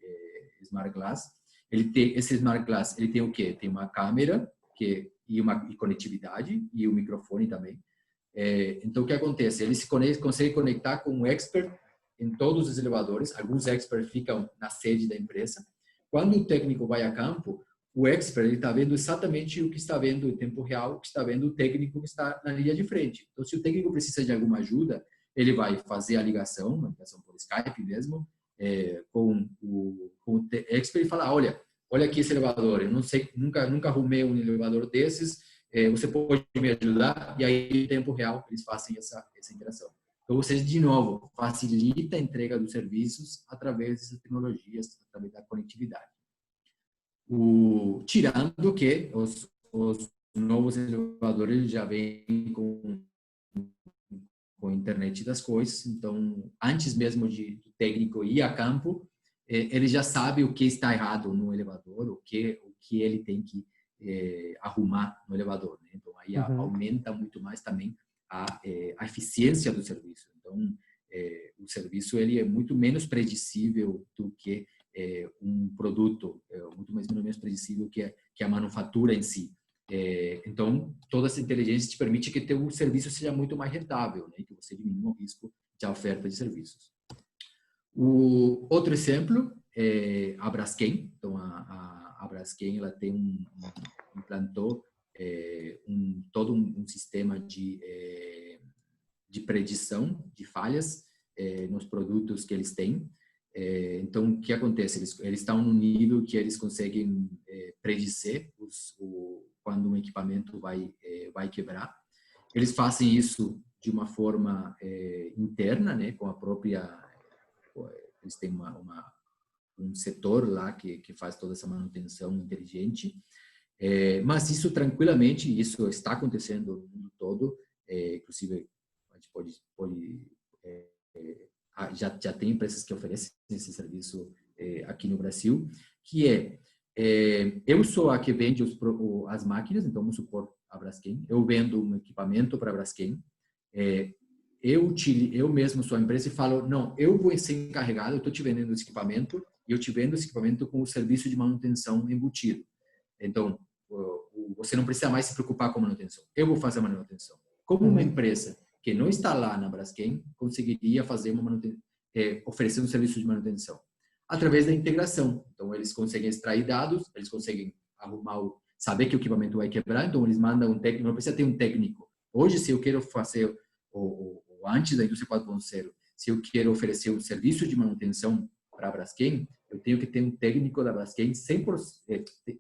Smart Glass. Esse Smart Glass, ele tem o quê? Tem uma câmera e conectividade e o microfone também. Então, o que acontece? Ele consegue conectar com um expert em todos os elevadores. Alguns experts ficam na sede da empresa. Quando o técnico vai a campo, o expert está vendo exatamente o que está vendo em tempo real, o que está vendo o técnico que está na linha de frente. Então, se o técnico precisa de alguma ajuda, ele vai fazer a ligação, uma ligação por Skype mesmo, com o expert e falar, olha aqui esse elevador, eu não sei, nunca arrumei um elevador desses, você pode me ajudar? E aí, em tempo real, eles fazem essa interação. Então, você, de novo, facilita a entrega dos serviços através dessas tecnologias, através da conectividade. Tirando que os novos elevadores já vêm com internet das coisas, então antes mesmo do técnico ir a campo, ele já sabe o que está errado no elevador, o que ele tem que arrumar no elevador, né? Então aí aumenta muito mais também a eficiência do serviço. Então o serviço ele é muito menos predicível do que um produto, muito menos predicível que a manufatura em si. Então, toda essa inteligência te permite que teu serviço seja muito mais rentável, né? Que você diminua o risco de oferta de serviços. O outro exemplo é a Braskem. Então, a Braskem ela implantou todo um sistema de predição de falhas nos produtos que eles têm. Então, o que acontece? Eles estão no nível que eles conseguem predizer quando um equipamento vai quebrar. Eles fazem isso de uma forma interna, né, com a própria... Eles têm um setor lá que faz toda essa manutenção inteligente. Mas isso tranquilamente, isso está acontecendo no mundo todo. Inclusive, a gente pode já tem empresas que oferecem esse serviço aqui no Brasil, que eu sou a que vende as máquinas, então vamos supor a Braskem, eu vendo um equipamento para a Braskem, eu mesmo sou a empresa e falo, não, eu vou ser encarregado, eu estou te vendendo esse equipamento e eu te vendo esse equipamento com o serviço de manutenção embutido. Então, você não precisa mais se preocupar com a manutenção, eu vou fazer a manutenção. Como uma empresa que não está lá na Braskem conseguiria fazer oferecer um serviço de manutenção através da integração. Então eles conseguem extrair dados, eles conseguem saber que o equipamento vai quebrar, então eles mandam um técnico, não precisa ter um técnico. Hoje, se eu quero fazer antes da indústria 4.0, se eu quero oferecer um serviço de manutenção para a Braskem, eu tenho que ter um técnico da Braskem, 100%,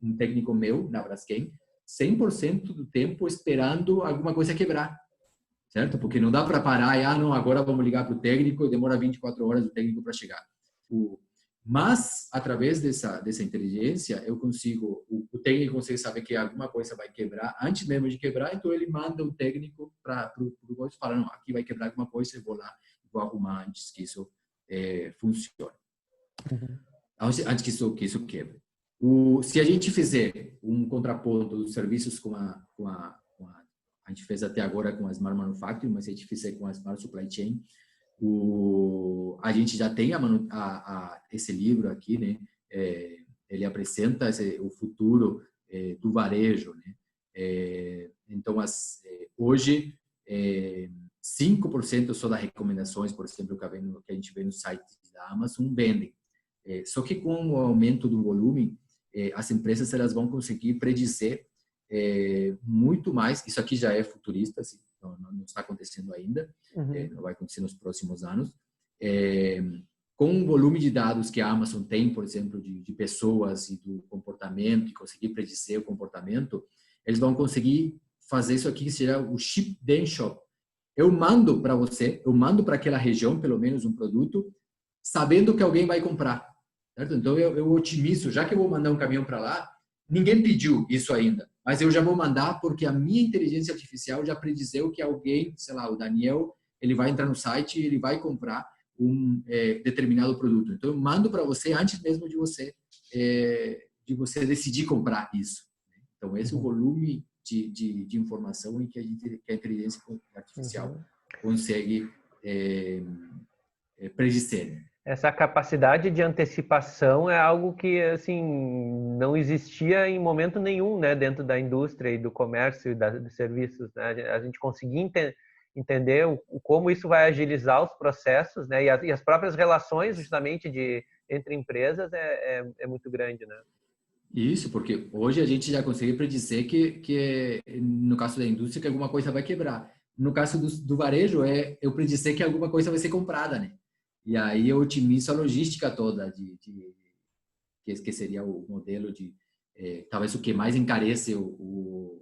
um técnico meu na Braskem, 100% do tempo esperando alguma coisa quebrar. Certo? Porque não dá para parar e, não, agora vamos ligar para o técnico e demora 24 horas o técnico para chegar. Mas, através dessa inteligência, o técnico consegue saber que alguma coisa vai quebrar antes mesmo de quebrar, então ele manda o técnico para o negócio e fala, não, aqui vai quebrar alguma coisa, eu vou lá e vou arrumar antes que isso funcione. Antes que isso quebre. Se a gente fizer um contraponto dos serviços a gente fez até agora com a Smart Manufacturing, mas se a gente fizer com a Smart Supply Chain, a gente já tem esse livro aqui, né? Ele apresenta o futuro do varejo, né? Então, hoje, 5% só das recomendações, por exemplo, que a gente vê no site da Amazon, vendem. Só que com o aumento do volume, as empresas elas vão conseguir predizer muito mais. Isso aqui já é futurista, assim, não está acontecendo ainda, não vai acontecer nos próximos anos. Com o volume de dados que a Amazon tem, por exemplo, de pessoas e do comportamento comportamento, que conseguir predizer o comportamento, eles vão conseguir fazer isso aqui, que seria o ship then shop. Eu mando para você, eu mando para aquela região, pelo menos um produto, sabendo que alguém vai comprar. Certo? Então, eu otimizo, já que eu vou mandar um caminhão para lá, ninguém pediu isso ainda, mas eu já vou mandar porque a minha inteligência artificial já predizeu que alguém, sei lá, o Daniel, ele vai entrar no site e ele vai comprar um determinado produto. Então, eu mando para você antes mesmo de você decidir comprar isso. Então, esse é o volume de informação em que a inteligência artificial consegue predizer. Essa capacidade de antecipação é algo que, assim, não existia em momento nenhum, né, dentro da indústria e do comércio e dos serviços, né? A gente conseguir entender como isso vai agilizar os processos, né, e as próprias relações, justamente, entre empresas é muito grande, né? Isso, porque hoje a gente já consegue predizer que no caso da indústria, que alguma coisa vai quebrar. No caso do varejo, eu predizer que alguma coisa vai ser comprada, né? E aí eu otimizo a logística toda, que seria o modelo talvez o que mais encarece o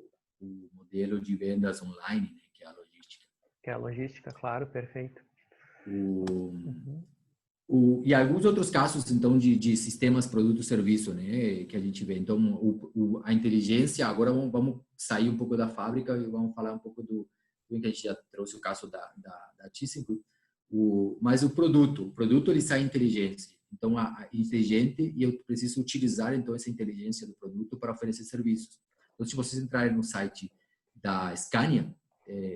modelo de vendas online, né? Que é a logística. Que é a logística, claro, perfeito. E alguns outros casos, então, de sistemas, produto, serviço, né, que a gente vê. Então, a inteligência, agora vamos sair um pouco da fábrica e vamos falar um pouco do que a gente já trouxe o caso da ThyssenKrupp. Mas o produto ele sai inteligente. Então, inteligente, e eu preciso utilizar, então, essa inteligência do produto para oferecer serviços. Então, se vocês entrarem no site da Scania,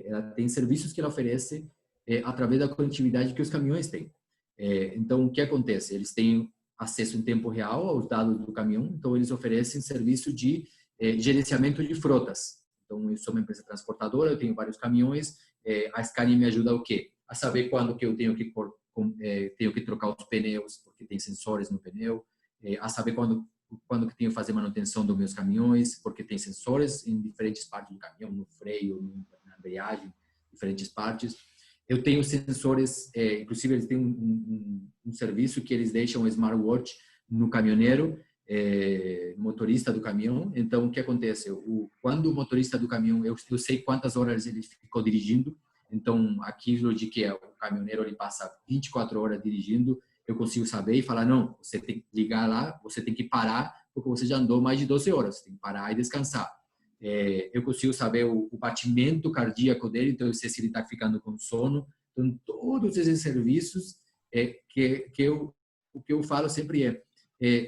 ela tem serviços que ela oferece através da conectividade que os caminhões têm. Então, o que acontece? Eles têm acesso em tempo real aos dados do caminhão, então eles oferecem serviço de gerenciamento de frotas. Então, eu sou uma empresa transportadora, eu tenho vários caminhões, a Scania me ajuda o quê? A saber quando que eu tenho que trocar os pneus, porque tem sensores no pneu, a saber quando que tenho que fazer manutenção dos meus caminhões, porque tem sensores em diferentes partes do caminhão, no freio, na embreagem, diferentes partes. Eu tenho sensores, inclusive eles têm um serviço que eles deixam um smartwatch no caminhoneiro, motorista do caminhão. Então, o que acontece? Quando o motorista do caminhão, eu sei quantas horas ele ficou dirigindo. Então, aquilo de que o caminhoneiro ele passa 24 horas dirigindo, eu consigo saber e falar, não, você tem que ligar lá, você tem que parar, porque você já andou mais de 12 horas, você tem que parar e descansar. Eu consigo saber o batimento cardíaco dele, então eu sei se ele está ficando com sono. Então, todos esses serviços o que eu falo sempre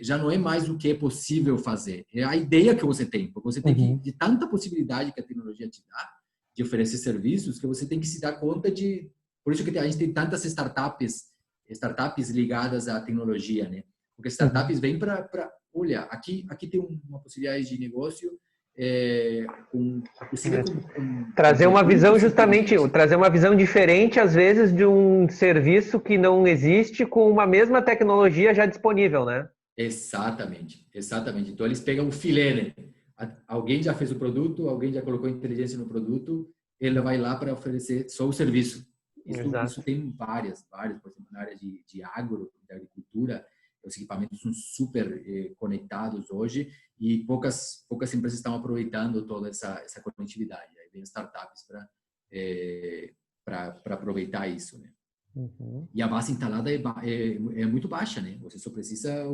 já não é mais o que é possível fazer, é a ideia que você tem, porque você tem que, de tanta possibilidade que a tecnologia te dá, de oferecer serviços, que você tem que se dar conta por isso que a gente tem tantas startups ligadas à tecnologia, né? Porque startups vêm olha, aqui tem uma possibilidade de negócio, trazer uma visão trazer uma visão diferente, às vezes, de um serviço que não existe com uma mesma tecnologia já disponível, né? Exatamente. Então, eles pegam o filé, né? Alguém já fez o produto, alguém já colocou inteligência no produto, ele vai lá para oferecer só o serviço. Isso tem várias, por exemplo, na área de agro, de agricultura, os equipamentos são super conectados hoje e poucas empresas estão aproveitando toda essa conectividade. Aí vem startups para aproveitar isso, né? E a base instalada é muito baixa, né? Você só precisa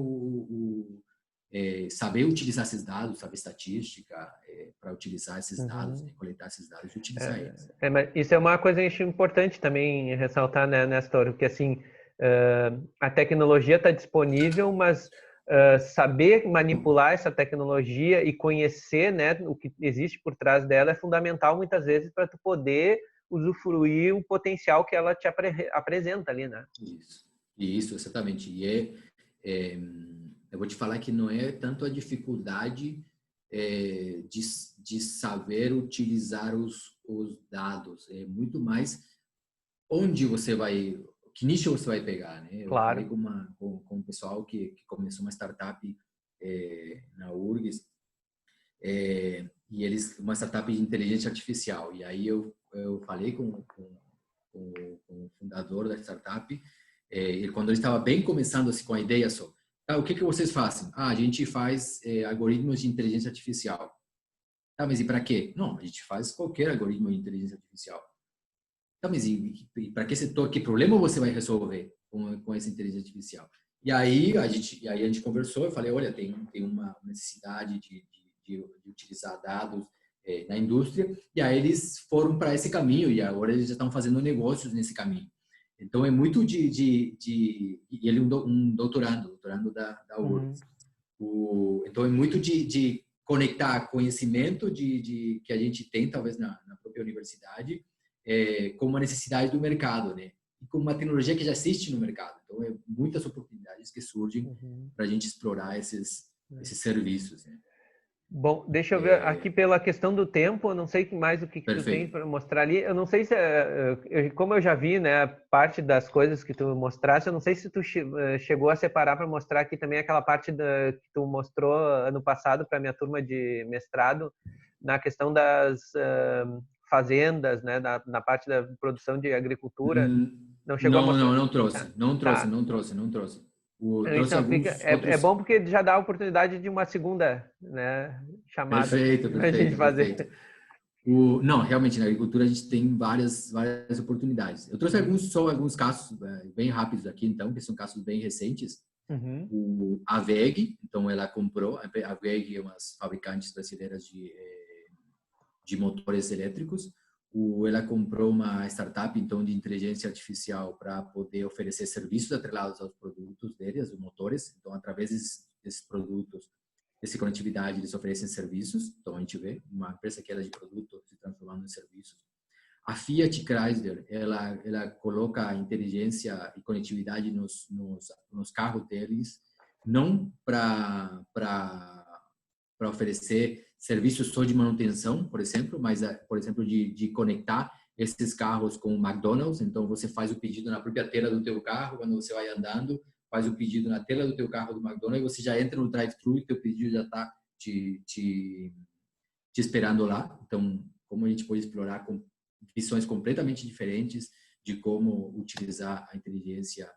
saber utilizar esses dados, saber estatística para utilizar esses dados, né? Coletar esses dados e utilizar eles. Mas isso é uma coisa importante também ressaltar, né, Nestor, porque assim, a tecnologia está disponível, mas saber manipular essa tecnologia e conhecer, né, o que existe por trás dela é fundamental muitas vezes para tu poder usufruir o potencial que ela te apresenta ali, né? Isso, exatamente. Eu vou te falar que não é tanto a dificuldade de saber utilizar os dados, é muito mais onde você vai, que nicho você vai pegar, né? Eu falei com um pessoal que começou uma startup na URGS, e uma startup de inteligência artificial, e aí eu falei com o fundador da startup, e quando ele estava bem começando assim, com a ideia só, o que vocês fazem? A gente faz algoritmos de inteligência artificial. Tá, mas e para quê? Não, a gente faz qualquer algoritmo de inteligência artificial. Tá, mas e para que setor, que problema você vai resolver com essa inteligência artificial? E aí a gente conversou, eu falei, olha, tem uma necessidade de utilizar dados na indústria, e aí eles foram para esse caminho, e agora eles já estão fazendo negócios nesse caminho. Então é muito e ele é um doutorando da URGS. Então é muito de conectar conhecimento que a gente tem, talvez na própria universidade, com uma necessidade do mercado, né? E com uma tecnologia que já existe no mercado. Então, muitas oportunidades que surgem para a gente explorar esses serviços, né? Bom, deixa eu ver aqui pela questão do tempo, eu não sei mais o que tu tem para mostrar ali. Eu não sei se, como eu já vi, né, parte das coisas que tu mostraste, eu não sei se tu chegou a separar para mostrar aqui também aquela parte que tu mostrou ano passado para minha turma de mestrado, na questão das fazendas, né, na parte da produção de agricultura. Não chegou a mostrar? Não trouxe. Tá. Não trouxe. Então, é bom porque já dá a oportunidade de uma segunda, né, chamada para a gente fazer. Perfeito. Não, realmente, na agricultura a gente tem várias oportunidades. Eu trouxe alguns casos bem rápidos aqui, então, que são casos bem recentes. A WEG, então ela comprou, a WEG é uma fabricante brasileira de motores elétricos. Ela comprou uma startup, então, de inteligência artificial para poder oferecer serviços atrelados aos produtos deles, os motores. Então, através desses produtos, dessa conectividade, eles oferecem serviços. Então, a gente vê uma empresa que era de produto se transformando em serviços. A Fiat Chrysler, ela coloca inteligência e conectividade nos carros deles, não para oferecer serviços só de manutenção, por exemplo, mas, por exemplo, de conectar esses carros com o McDonald's. Então, você faz o pedido na própria tela do teu carro, quando você vai andando, faz o pedido na tela do teu carro do McDonald's, você já entra no drive-thru e teu pedido já está te esperando lá. Então, como a gente pode explorar com visões completamente diferentes de como utilizar a inteligência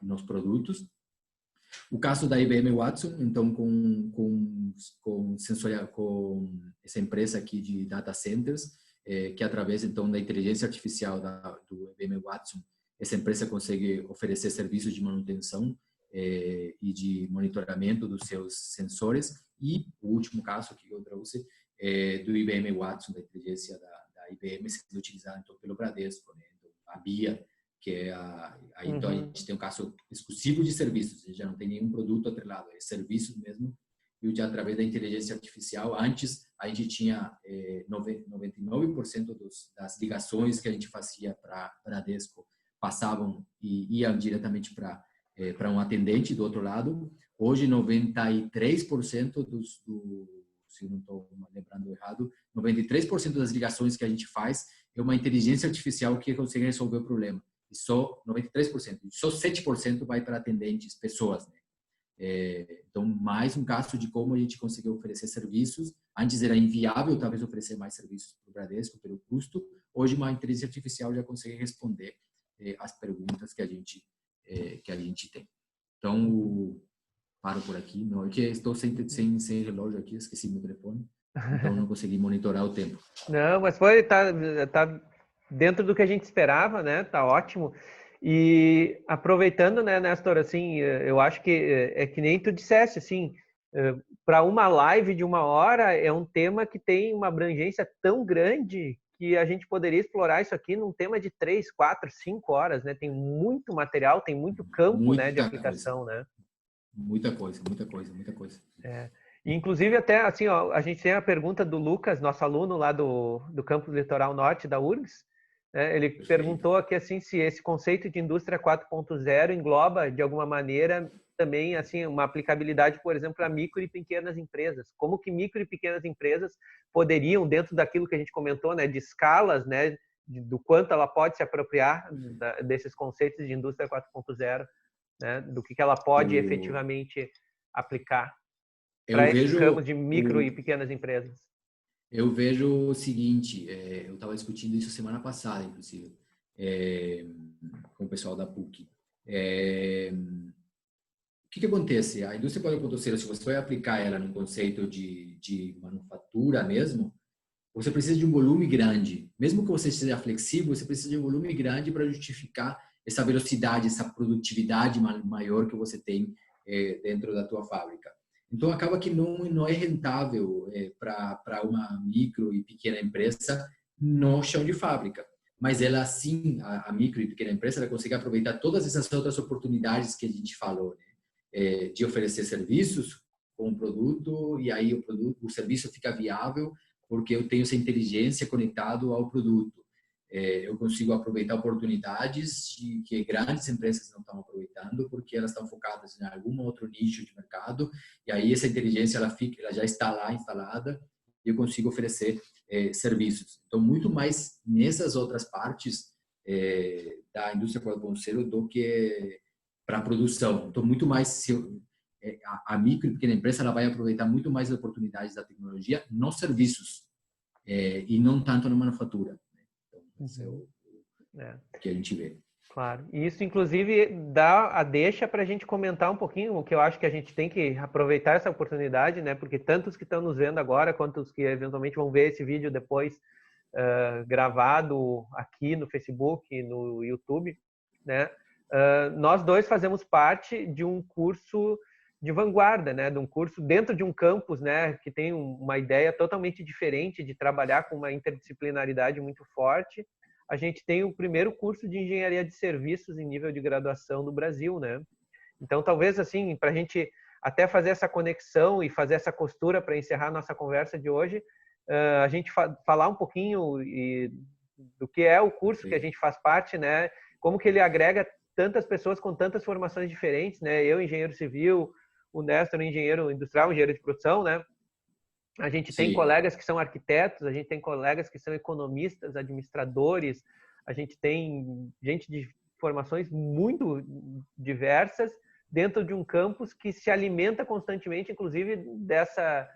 nos produtos. O caso da IBM Watson, então, com essa empresa aqui de data centers, que através, então, da inteligência artificial do IBM Watson, essa empresa consegue oferecer serviços de manutenção e de monitoramento dos seus sensores. E o último caso que eu trouxe do IBM Watson, da inteligência da IBM, sendo utilizada, então, pelo Bradesco, né? Então, a BIA, que é então a gente tem um caso exclusivo de serviços, a gente já não tem nenhum produto atrelado, é serviços mesmo, e já através da inteligência artificial, antes a gente tinha 99% das ligações que a gente fazia para Bradesco passavam e iam diretamente para um atendente do outro lado. Hoje 93% se eu não estou lembrando errado, 93% das ligações que a gente faz é uma inteligência artificial que consegue resolver o problema. E só 93%, só 7% vai para atendentes, pessoas, né? Então, mais um caso de como a gente conseguiu oferecer serviços. Antes era inviável, talvez, oferecer mais serviços para o Bradesco pelo custo. Hoje, uma inteligência artificial já consegue responder as perguntas que a gente tem. Então, paro por aqui. Não, é que estou sem relógio aqui, esqueci meu telefone. Então, não consegui monitorar o tempo. Não, mas tá dentro do que a gente esperava, né? Tá ótimo. E aproveitando, né, Nestor, assim, eu acho que é que nem tu disseste, assim, para uma live de 1 hora é um tema que tem uma abrangência tão grande que a gente poderia explorar isso aqui num tema de 3, 4, 5 horas, né? Tem muito material, tem muito campo, né, de aplicação, né? Muita coisa. Inclusive, até assim, ó, a gente tem a pergunta do Lucas, nosso aluno lá do Campus Litoral Norte da URGS. Ele Perfeito. perguntou aqui assim se esse conceito de indústria 4.0 engloba de alguma maneira também assim uma aplicabilidade, por exemplo, a micro e pequenas empresas. Como que micro e pequenas empresas poderiam, dentro daquilo que a gente comentou, né, de escalas, né, do quanto ela pode se apropriar desses conceitos de indústria 4.0, né, do que ela pode efetivamente aplicar para esses ramos de micro e pequenas empresas. Eu vejo o seguinte, eu estava discutindo isso semana passada, inclusive, com o pessoal da PUC. O que acontece? A indústria 4.0, se você vai aplicar ela no conceito de manufatura mesmo, você precisa de um volume grande. Mesmo que você seja flexível, você precisa de um volume grande para justificar essa velocidade, essa produtividade maior que você tem dentro da tua fábrica. Então, acaba que não é rentável para uma micro e pequena empresa no chão de fábrica. Mas ela, sim, a micro e pequena empresa, ela consegue aproveitar todas essas outras oportunidades que a gente falou, né? De oferecer serviços com o produto, e aí o serviço fica viável porque eu tenho essa inteligência conectado ao produto. Eu consigo aproveitar oportunidades que grandes empresas não estão aproveitando porque elas estão focadas em algum outro nicho de mercado, e aí essa inteligência ela já está lá instalada e eu consigo oferecer serviços. Então, muito mais nessas outras partes da indústria 4.0 do que para a produção. Então, muito mais a micro e pequena empresa ela vai aproveitar muito mais as oportunidades da tecnologia nos serviços e não tanto na manufatura. Então, esse é o que a gente vê. Claro. E isso, inclusive, dá a deixa para a gente comentar um pouquinho o que eu acho que a gente tem que aproveitar essa oportunidade, né? Porque tanto os que estão nos vendo agora, quanto os que eventualmente vão ver esse vídeo depois gravado aqui no Facebook, no YouTube, né? Nós dois fazemos parte de um curso de vanguarda, né? De um curso dentro de um campus, né? Que tem uma ideia totalmente diferente de trabalhar com uma interdisciplinaridade muito forte. A gente tem o primeiro curso de engenharia de serviços em nível de graduação no Brasil, né? Então, talvez assim, para a gente até fazer essa conexão e fazer essa costura para encerrar nossa conversa de hoje, a gente falar um pouquinho do que é o curso que a gente faz parte, né? Como que ele agrega tantas pessoas com tantas formações diferentes, né? Eu, engenheiro civil, o Néstor, engenheiro industrial, engenheiro de produção, né? A gente tem colegas que são arquitetos, a gente tem colegas que são economistas, administradores, a gente tem gente de formações muito diversas dentro de um campus que se alimenta constantemente, inclusive, dessa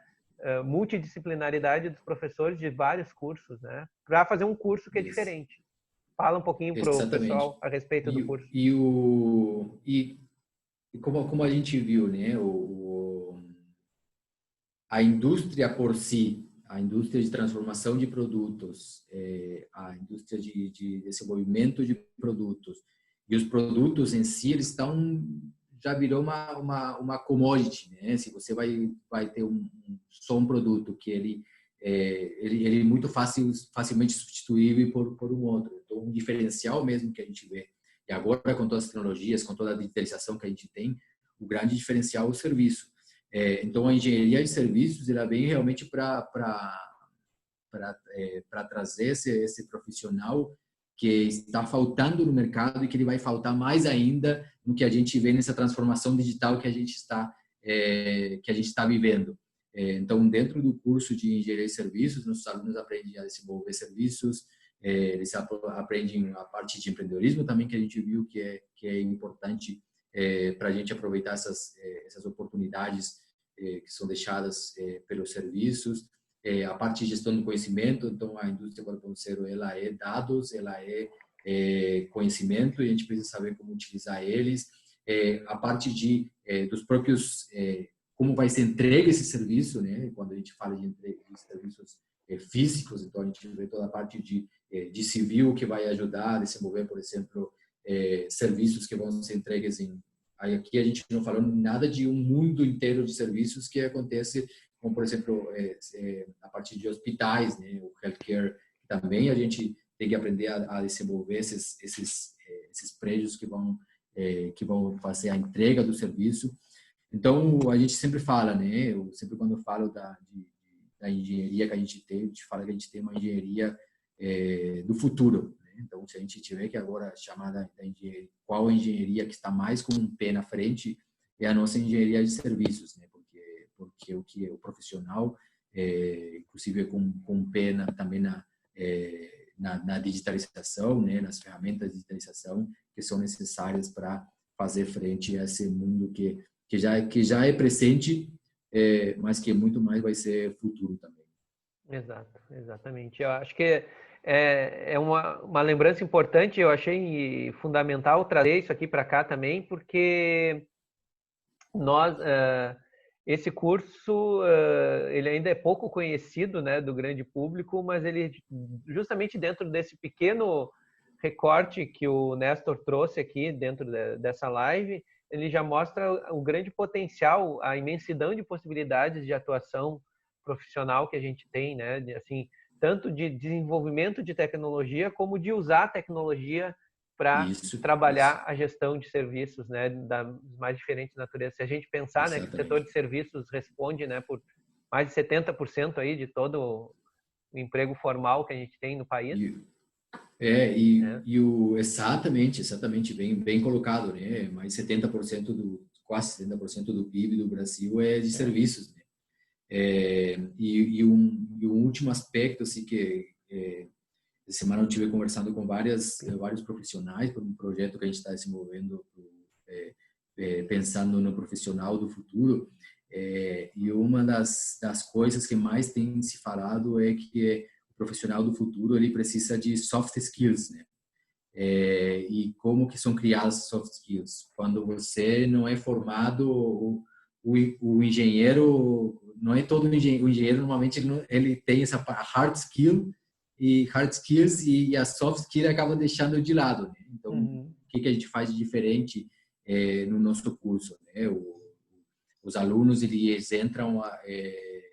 multidisciplinaridade dos professores de vários cursos, né? Para fazer um curso que é diferente. Fala um pouquinho para o pessoal a respeito do curso. E como a gente viu, né? A indústria por si, a indústria de transformação de produtos, a indústria de desenvolvimento de produtos e os produtos em si, eles já virou uma commodity, né? Se você vai ter só um produto que ele é muito facilmente substituível por um outro. Então, um diferencial mesmo que a gente vê, e agora com todas as tecnologias, com toda a digitalização que a gente tem, o grande diferencial é o serviço. Então, a engenharia de serviços ela vem realmente para trazer esse profissional que está faltando no mercado e que ele vai faltar mais ainda no que a gente vê nessa transformação digital que a gente está vivendo. Então, dentro do curso de engenharia de serviços, nossos alunos aprendem a desenvolver serviços, eles aprendem a parte de empreendedorismo também, que a gente viu que é importante para a gente aproveitar essas oportunidades que são deixadas pelos serviços, a parte de gestão do conhecimento. Então, a indústria 4.0 ela é dados, ela é conhecimento, e a gente precisa saber como utilizar eles. A parte dos próprios, como vai ser entregue esse serviço, né? Quando a gente fala de serviços físicos, então a gente vê toda a parte de civil que vai ajudar a desenvolver, por exemplo, serviços que vão ser entregues aqui a gente não falou nada de um mundo inteiro de serviços que acontece, como por exemplo a partir de hospitais, né, o healthcare. Também a gente tem que aprender a desenvolver esses prédios que vão fazer a entrega do serviço. Então a gente sempre fala, né, eu sempre quando eu falo da engenharia que a gente fala que a gente tem uma engenharia do futuro. Então, se a gente tiver que agora chamar da engenharia, qual a engenharia que está mais com um pé na frente, é a nossa engenharia de serviços, né? Porque o que é o profissional, inclusive com um pé também na digitalização, né? Nas ferramentas de digitalização que são necessárias para fazer frente a esse mundo que já é presente, mas que muito mais vai ser futuro também. Exato, exatamente. Eu acho que é uma lembrança importante, eu achei fundamental trazer isso aqui para cá também, porque nós, esse curso, ele ainda é pouco conhecido, né, do grande público, mas ele, justamente dentro desse pequeno recorte que o Nestor trouxe aqui dentro dessa live, ele já mostra o grande potencial, a imensidão de possibilidades de atuação profissional que a gente tem, né, assim, tanto de desenvolvimento de tecnologia como de usar a tecnologia para trabalhar a gestão de serviços, né, das mais diferentes naturezas. Se a gente pensar, né, que o setor de serviços responde, né, por mais de 70% aí de todo o emprego formal que a gente tem no país. Exatamente, bem colocado, né? Mais 70% quase 70% do PIB do Brasil é de serviços, né? E um último aspecto, assim, que essa semana eu estive conversando com vários profissionais por um projeto que a gente está desenvolvendo, pensando no profissional do futuro, e uma das coisas que mais tem se falado é que o profissional do futuro ele precisa de soft skills, né? E como que são criadas soft skills? Quando você não é formado, o engenheiro, não é todo o engenheiro normalmente ele tem essa hard skills e a soft skill acaba deixando de lado, né? Então, o que a gente faz de diferente no nosso curso, né? Os alunos eles entram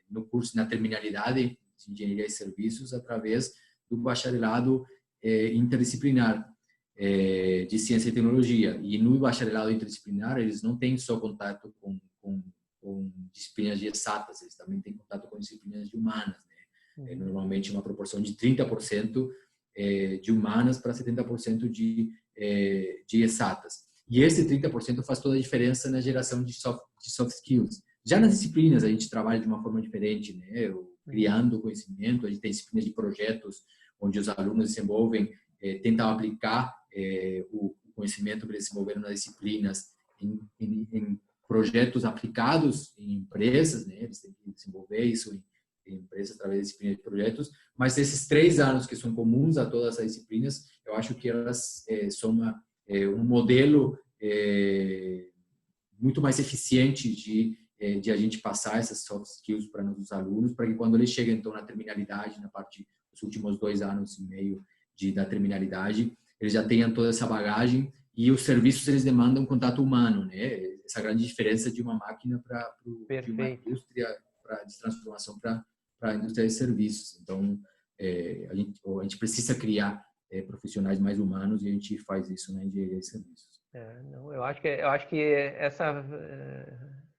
no curso na terminalidade de engenharia e serviços através do bacharelado interdisciplinar de ciência e tecnologia. E no bacharelado interdisciplinar eles não têm só contato com disciplinas de exatas, eles também têm contato com disciplinas de humanas, né? Normalmente uma proporção de 30% de humanas para 70% de exatas. E esse 30% faz toda a diferença na geração de soft skills. Já nas disciplinas a gente trabalha de uma forma diferente, né? Criando conhecimento, a gente tem disciplinas de projetos onde os alunos desenvolvem, tentam aplicar o conhecimento que eles desenvolveram nas disciplinas em projetos aplicados em empresas, né? Eles têm que desenvolver isso em empresas através de disciplinas de projetos, mas esses 3 anos que são comuns a todas as disciplinas, eu acho que elas são um modelo muito mais eficiente de a gente passar essas soft skills para nossos alunos, para que quando eles chegam então na terminalidade, na parte dos últimos 2 anos e meio da terminalidade, eles já tenham toda essa bagagem. E os serviços eles demandam contato humano, né? Essa grande diferença de uma máquina de uma indústria de transformação para a indústria de serviços. Então a gente precisa criar profissionais mais humanos e a gente faz isso na engenharia de serviços. Eu acho que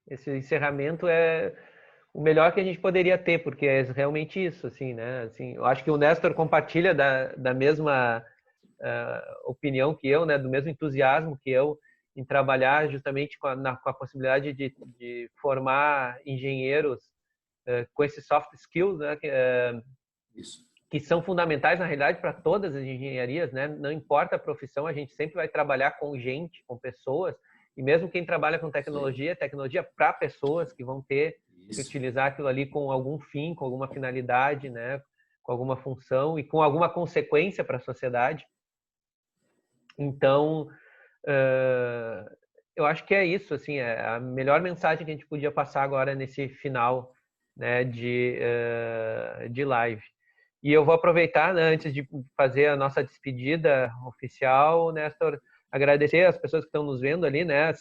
esse encerramento é o melhor que a gente poderia ter, porque é realmente isso, assim, né? Assim, eu acho que o Nestor compartilha da mesma opinião que eu, né, do mesmo entusiasmo que eu em trabalhar justamente com a possibilidade de formar engenheiros com esses soft skills, né, que são fundamentais na realidade para todas as engenharias, né? Não importa a profissão, a gente sempre vai trabalhar com gente, com pessoas, e mesmo quem trabalha com tecnologia para pessoas que vão ter que utilizar aquilo ali com algum fim, com alguma finalidade, né, com alguma função e com alguma consequência para a sociedade. Então, eu acho que é isso, assim, é a melhor mensagem que a gente podia passar agora nesse final, né, de live. E eu vou aproveitar, né, antes de fazer a nossa despedida oficial, Nestor, agradecer as pessoas que estão nos vendo ali, né,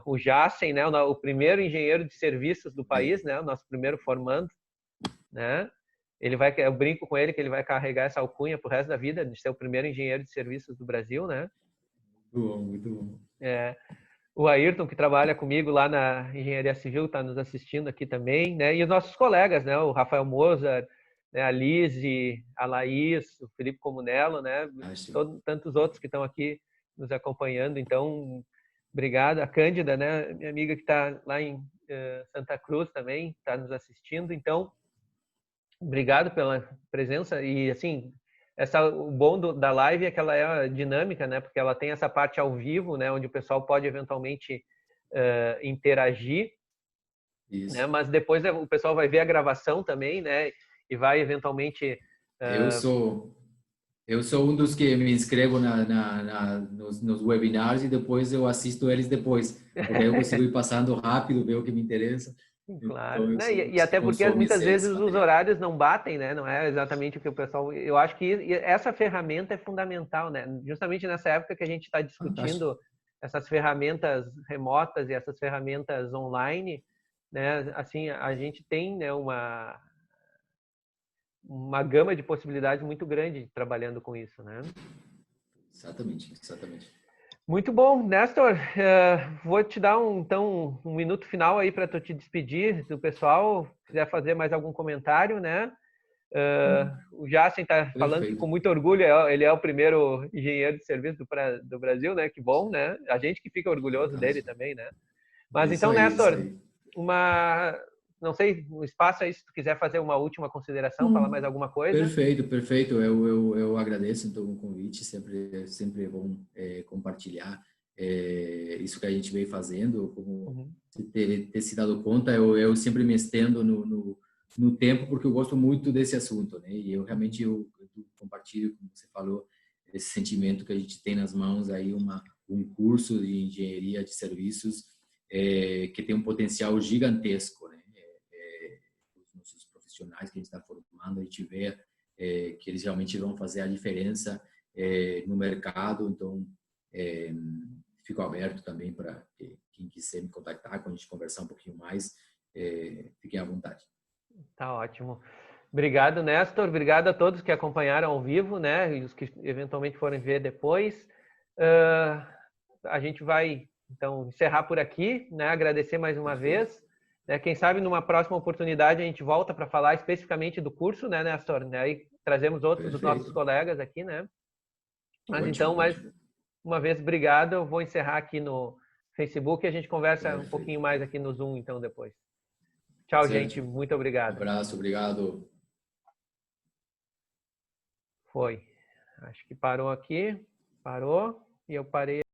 o Jacen, né, o primeiro engenheiro de serviços do país, né, o nosso primeiro formando, né. Eu brinco com ele que ele vai carregar essa alcunha pro resto da vida de ser o primeiro engenheiro de serviços do Brasil, né? Muito bom. O Ayrton, que trabalha comigo lá na Engenharia Civil, está nos assistindo aqui também, né? E os nossos colegas, né? O Rafael Mozart, né? A Lise, a Laís, o Felipe Comunello, né? Tantos outros que estão aqui nos acompanhando. Então, obrigado. A Cândida, né? Minha amiga que está lá em Santa Cruz também, está nos assistindo. Então, obrigado pela presença. E, assim, o bom da live é que ela é dinâmica, né? Porque ela tem essa parte ao vivo, né? Onde o pessoal pode eventualmente interagir. Né? Mas depois o pessoal vai ver a gravação também, né? E vai eventualmente Eu sou um dos que me inscrevo nos webinars e depois eu assisto eles depois, porque aí eu consigo ir passando rápido, ver o que me interessa. Claro, Então eu né? sou um E dos que até porque consome muitas vezes esse os material. horários não batem, né? Não é exatamente o que o pessoal. Eu acho que essa ferramenta é fundamental, né? Justamente nessa época que a gente está Fantástico. discutindo essas ferramentas remotas e essas ferramentas online, né? Assim, a gente tem, né, uma gama de possibilidades muito grande trabalhando com isso, né? Exatamente, exatamente. Muito bom, Nestor. Vou te dar então um minuto final aí para tu te despedir do pessoal. Se quiser fazer mais algum comentário, né? O Jacen está falando que Perfeito. com muito orgulho ele é o primeiro engenheiro de serviço do Brasil, né? Que bom, né? A gente que fica orgulhoso dele Fantástico. também, né? É Mas isso então, aí, é isso Nestor, aí. não sei, um espaço aí se tu quiser fazer uma última consideração, falar mais alguma coisa. Perfeito, perfeito. Eu agradeço então o convite. Sempre é bom compartilhar isso que a gente vem fazendo. Como Uhum. ter se dado conta, eu sempre me estendo no tempo porque eu gosto muito desse assunto, né? E eu realmente eu compartilho, como você falou, esse sentimento que a gente tem nas mãos aí um curso de engenharia de serviços que tem um potencial gigantesco, né? Os nossos profissionais que a gente está formando, a gente vê que eles realmente vão fazer a diferença no mercado. Então, fico aberto também para quem quiser me contactar, quando a gente conversar um pouquinho mais, fiquem à vontade. Tá ótimo. Obrigado, Nestor. Obrigado a todos que acompanharam ao vivo, né? E os que eventualmente forem ver depois. A gente vai, então, encerrar por aqui, né? Agradecer mais uma Perfeito. vez. Né? Quem sabe numa próxima oportunidade a gente volta para falar especificamente do curso, né, Nestor? Né? Aí trazemos outros dos nossos Perfeito. colegas aqui, né? Mas então, Ótimo, mais ótimo. uma vez, obrigado. Eu vou encerrar aqui no Facebook e a gente conversa um pouquinho Perfeito. mais aqui no Zoom, então, depois. Tchau, gente. Certo. Muito Um obrigado. abraço, obrigado. Foi. Acho que parou aqui. Parou. E eu parei.